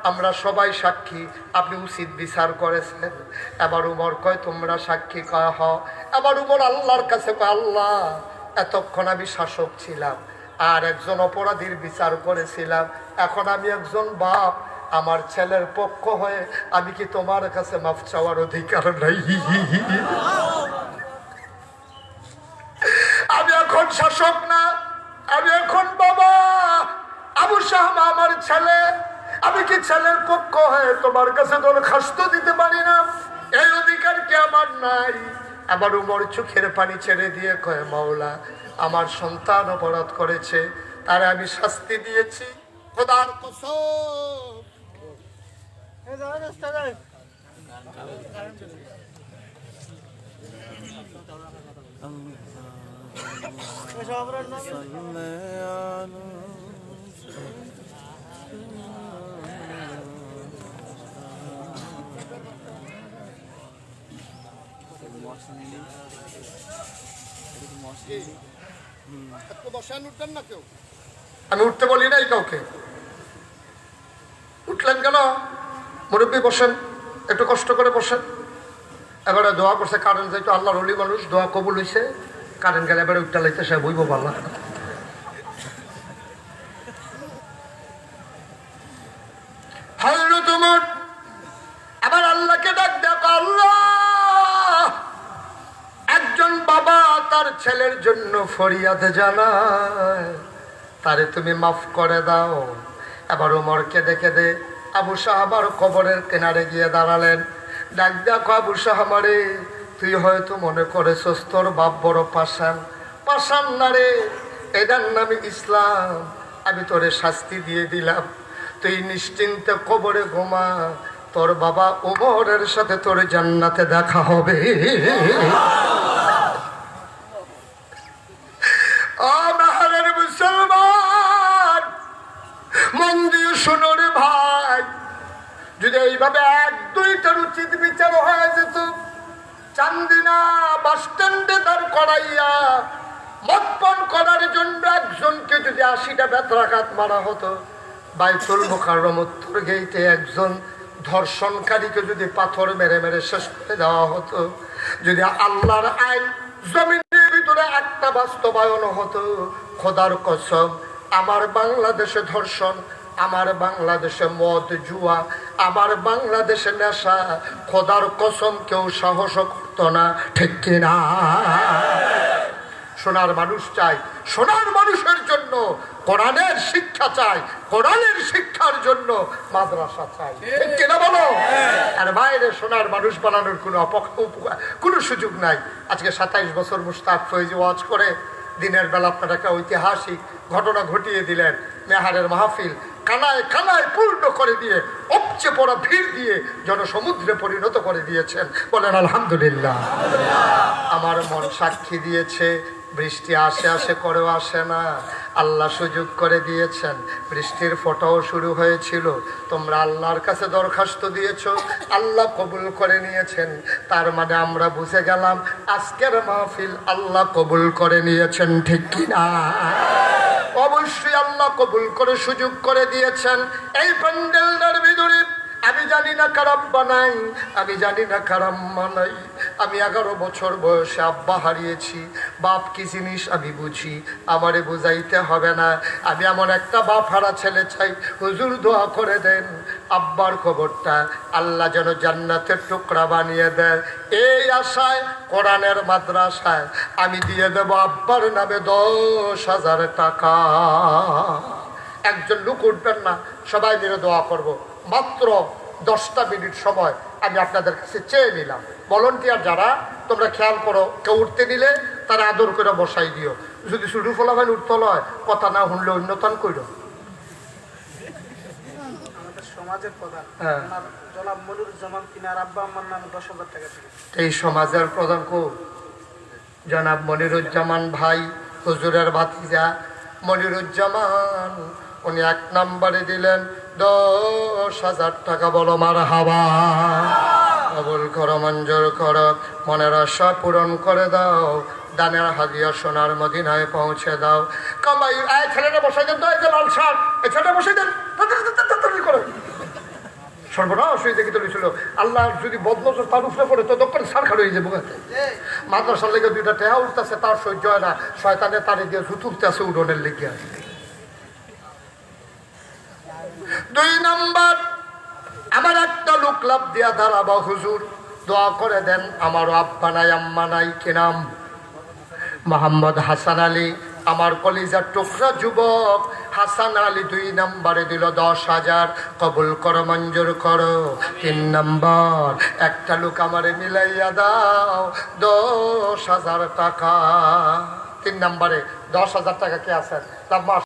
আমরা সবাই সাক্ষী, আপনি উচিত বিচার করেছেন। এবার উমর কয় তোমরা সাক্ষী? কয় হ। এবার উমর আল্লাহর কাছে কয়, আল্লাহ এতক্ষণ আমি শাসক ছিলাম আর একজন অপরাধীর বিচার করেছিলাম, এখন আমি একজন বাপ, আমার ছেলের পক্ষ হয়ে আমি কি তোমার কাছে মাফ চাওয়ার অধিকার নাই? আমি এখন শাসক না, আমি এখন বাবা। আবু শাহমা আমার ছেলে, আমি কি ছেলের পক্ষ হয়ে তোমার কাছে দরখাস্ত দিতে পারি না? এই অধিকার কি আমার নাই? আবার উমর চোখের পানি ছেড়ে দিয়ে কয়, মাওলা আমার সন্তান অপরাধ করেছে, তারে আমি শাস্তি দিয়েছি, খোদার কসম। আমি উঠতে বলি নাই কাউকে। উঠলেন কেন? মুরব্বী বসেন, একটু কষ্ট করে বসেন। এবারে দোয়া করছে, কারেন্ট যাইতো, আল্লাহর ওলি মানুষ, দোয়া কবুল হয়েছে। কারেন্ট গেলে এবারে উঠতে লাইতে সে বইব পাল্লা। আবার আল্লাহকে ডাক দেখো, আল্লাহ একজন বাবা তার ছেলের জন্য ফরিয়াদ জানায়, তারে তুমি মাফ করে দাও। এবার ওমর কেঁদে কেঁদে আবু সাহাবার কবরের কিনারে গিয়ে দাঁড়ালেন। ডাক দেখো, আবু সাহাবারে তুই হয়তো মনে করেছস তোর বাপ বড় পাষাণ। পাষাণ না রে, এটার নামে ইসলাম। আমি তোরে শাস্তি দিয়ে দিলাম, তুই নিশ্চিন্তে কবরে ঘুমা, তোর বাবা ওমরের সাথে তোর জান্নাতে দেখা হবে। মুসলমান মন দিয়ে শোনো রে ভাই, যদি এইভাবে এক দুইটার উচিত বিচার হয়ে যেত, চান্দিনা বাস স্ট্যান্ডে দাঁড় করাইয়া মদপান করার জন্য একজনকে যদি 80টা বেত্রাঘাত মারা হতো, বাইতুল মুকাররম উত্তর গেইটে একজন ধর্ষণকারীকে যদি পাথর মেরে মেরে শেষ করে দেওয়া হতো, যদি আল্লাহর আইন জমিনের ভিতরে একটা বাস্তবায়ন হতো, খোদার কসম আমার বাংলাদেশে ধর্ষণ, আমার বাংলাদেশে মদ জুয়া, আমার বাংলাদেশে নেশা, খোদার কসম কেউ সাহস করতো না, ঠিক কিনা? সোনার মানুষ চাই, সোনার মানুষের জন্য কোরআনের শিক্ষা চাই, কোরআনের শিক্ষার জন্য মাদ্রাসা চাই, ঠিক কিনা বলো? আর বাইরে সোনার মানুষ বানানোর কোনো সুযোগ নাই। আজকে 27 বছর মুশতাক ফৈজি ওয়াজ করে দিনের বেলা আপনার একটা ঐতিহাসিক ঘটনা ঘটিয়ে দিলেন। মেহারের মাহফিল কানায় কানায় পূর্ণ করে দিয়ে, উপচে পড়া ভিড় দিয়ে জনসমুদ্রে পরিণত করে দিয়েছেন। বলেন আলহামদুলিল্লাহ। আমার মন সাক্ষী দিয়েছে, বৃষ্টি আসে আসে করেও আসে না, আল্লাহ সুযোগ করে দিয়েছেন। বৃষ্টির ফোঁটাও শুরু হয়েছিল, তোমরা আল্লাহর কাছে দরখাস্ত দিয়েছ, আল্লাহ কবুল করে নিয়েছেন। তার মানে আমরা বুঝে গেলাম আজকের মাহফিল আল্লাহ কবুল করে নিয়েছেন, ঠিক কিনা? অবশ্যই আল্লাহ কবুল করে সুযোগ করে দিয়েছেন। এই প্যান্ডেলটার ভিতরে আমি জানি না কারাম বানাই, আমি জানি না কারাম মানাই। আমি 11 বছর বয়সে আব্বা হারিয়েছি, বাপ কি জিনিস আমি বুঝি, আমারে বুঝাইতে হবে না। আমি এমন একটা বাপ হারা ছেলে চাই, হুজুর দোয়া করে দেন আব্বার খবরটা আল্লাহ যেন জান্নাতের টুকরা বানিয়ে দেয়। এই আশায় কোরআনের মাদ্রাসায় আমি দিয়ে দেব আব্বার নামে 10,000 টাকা। একজন লোক উঠবেন না, সবাই মিলে দোয়া করব। মাত্র 10টা মিনিট সময় আমি আপনাদের কাছে চেয়ে নিলাম। ভলান্টিয়ার যারা, তোমরা খেয়াল করো, কেউ উঠতে নিলে তারা আদর করে বসাই দিও। যদি শুধু ফলাফল উঠতে হয়, কথা না শুনলে অন্যতন করো। সমাজের প্রধান হ্যাঁ। জনাব মনিরুজ্জামান তিনার আব্বা আম্মার নামে 10,000 টাকা দিলেন। এই সমাজের প্রধান কো জনাব মনিরুজ্জামান ভাই, হুজুরের ভাতিজা মনিরুজ্জামান, উনি 1 নম্বরে দিলেন 10,000 টাকা। বলো মারহাবা। কবুল করো, মঞ্জুর করো, মনের আশা পূরণ করে দাও, দানের হাদিয়া সোনার মদিনায় পৌঁছে দাও। কামাই এই ছেলেটা বসাই দেন তো, এই যে লাল শার্ট, এই ছেলেটা বসাই দেন তাড়াতাড়ি করে। সর্বনাশ হয়ে দেখে তুলেছিল। আল্লাহ যদি বদনজর তার উপরে পড়ে তো দোকান সার খাড় হয়ে যাবো। মাদ্রাসার লেগে 2টা টেহা উঠতেছে, তার সহ্য হয় না, শয়তানে তারে দিয়ে জুত উঠতে আছে উডনের লেগে। 2 নম্বর, আমার একটা লোক লাভ দিয়া দাঁড়াবা, হুজুর দোয়া করে দেন, আমারও আব্বা নাই আম্মা নাই, কি নাম? মোহাম্মদ হাসান আলী। আমার কলিজার টুকরা যুবক হাসান আলী 2 নম্বরে দিল 10,000। কবুল করো, মঞ্জুর করো। 3 নম্বর, একটা লোক আমারে মিলাইয়া দাও 10,000 টাকা। 3 নম্বরে 10,000 টাকা কে আছেন?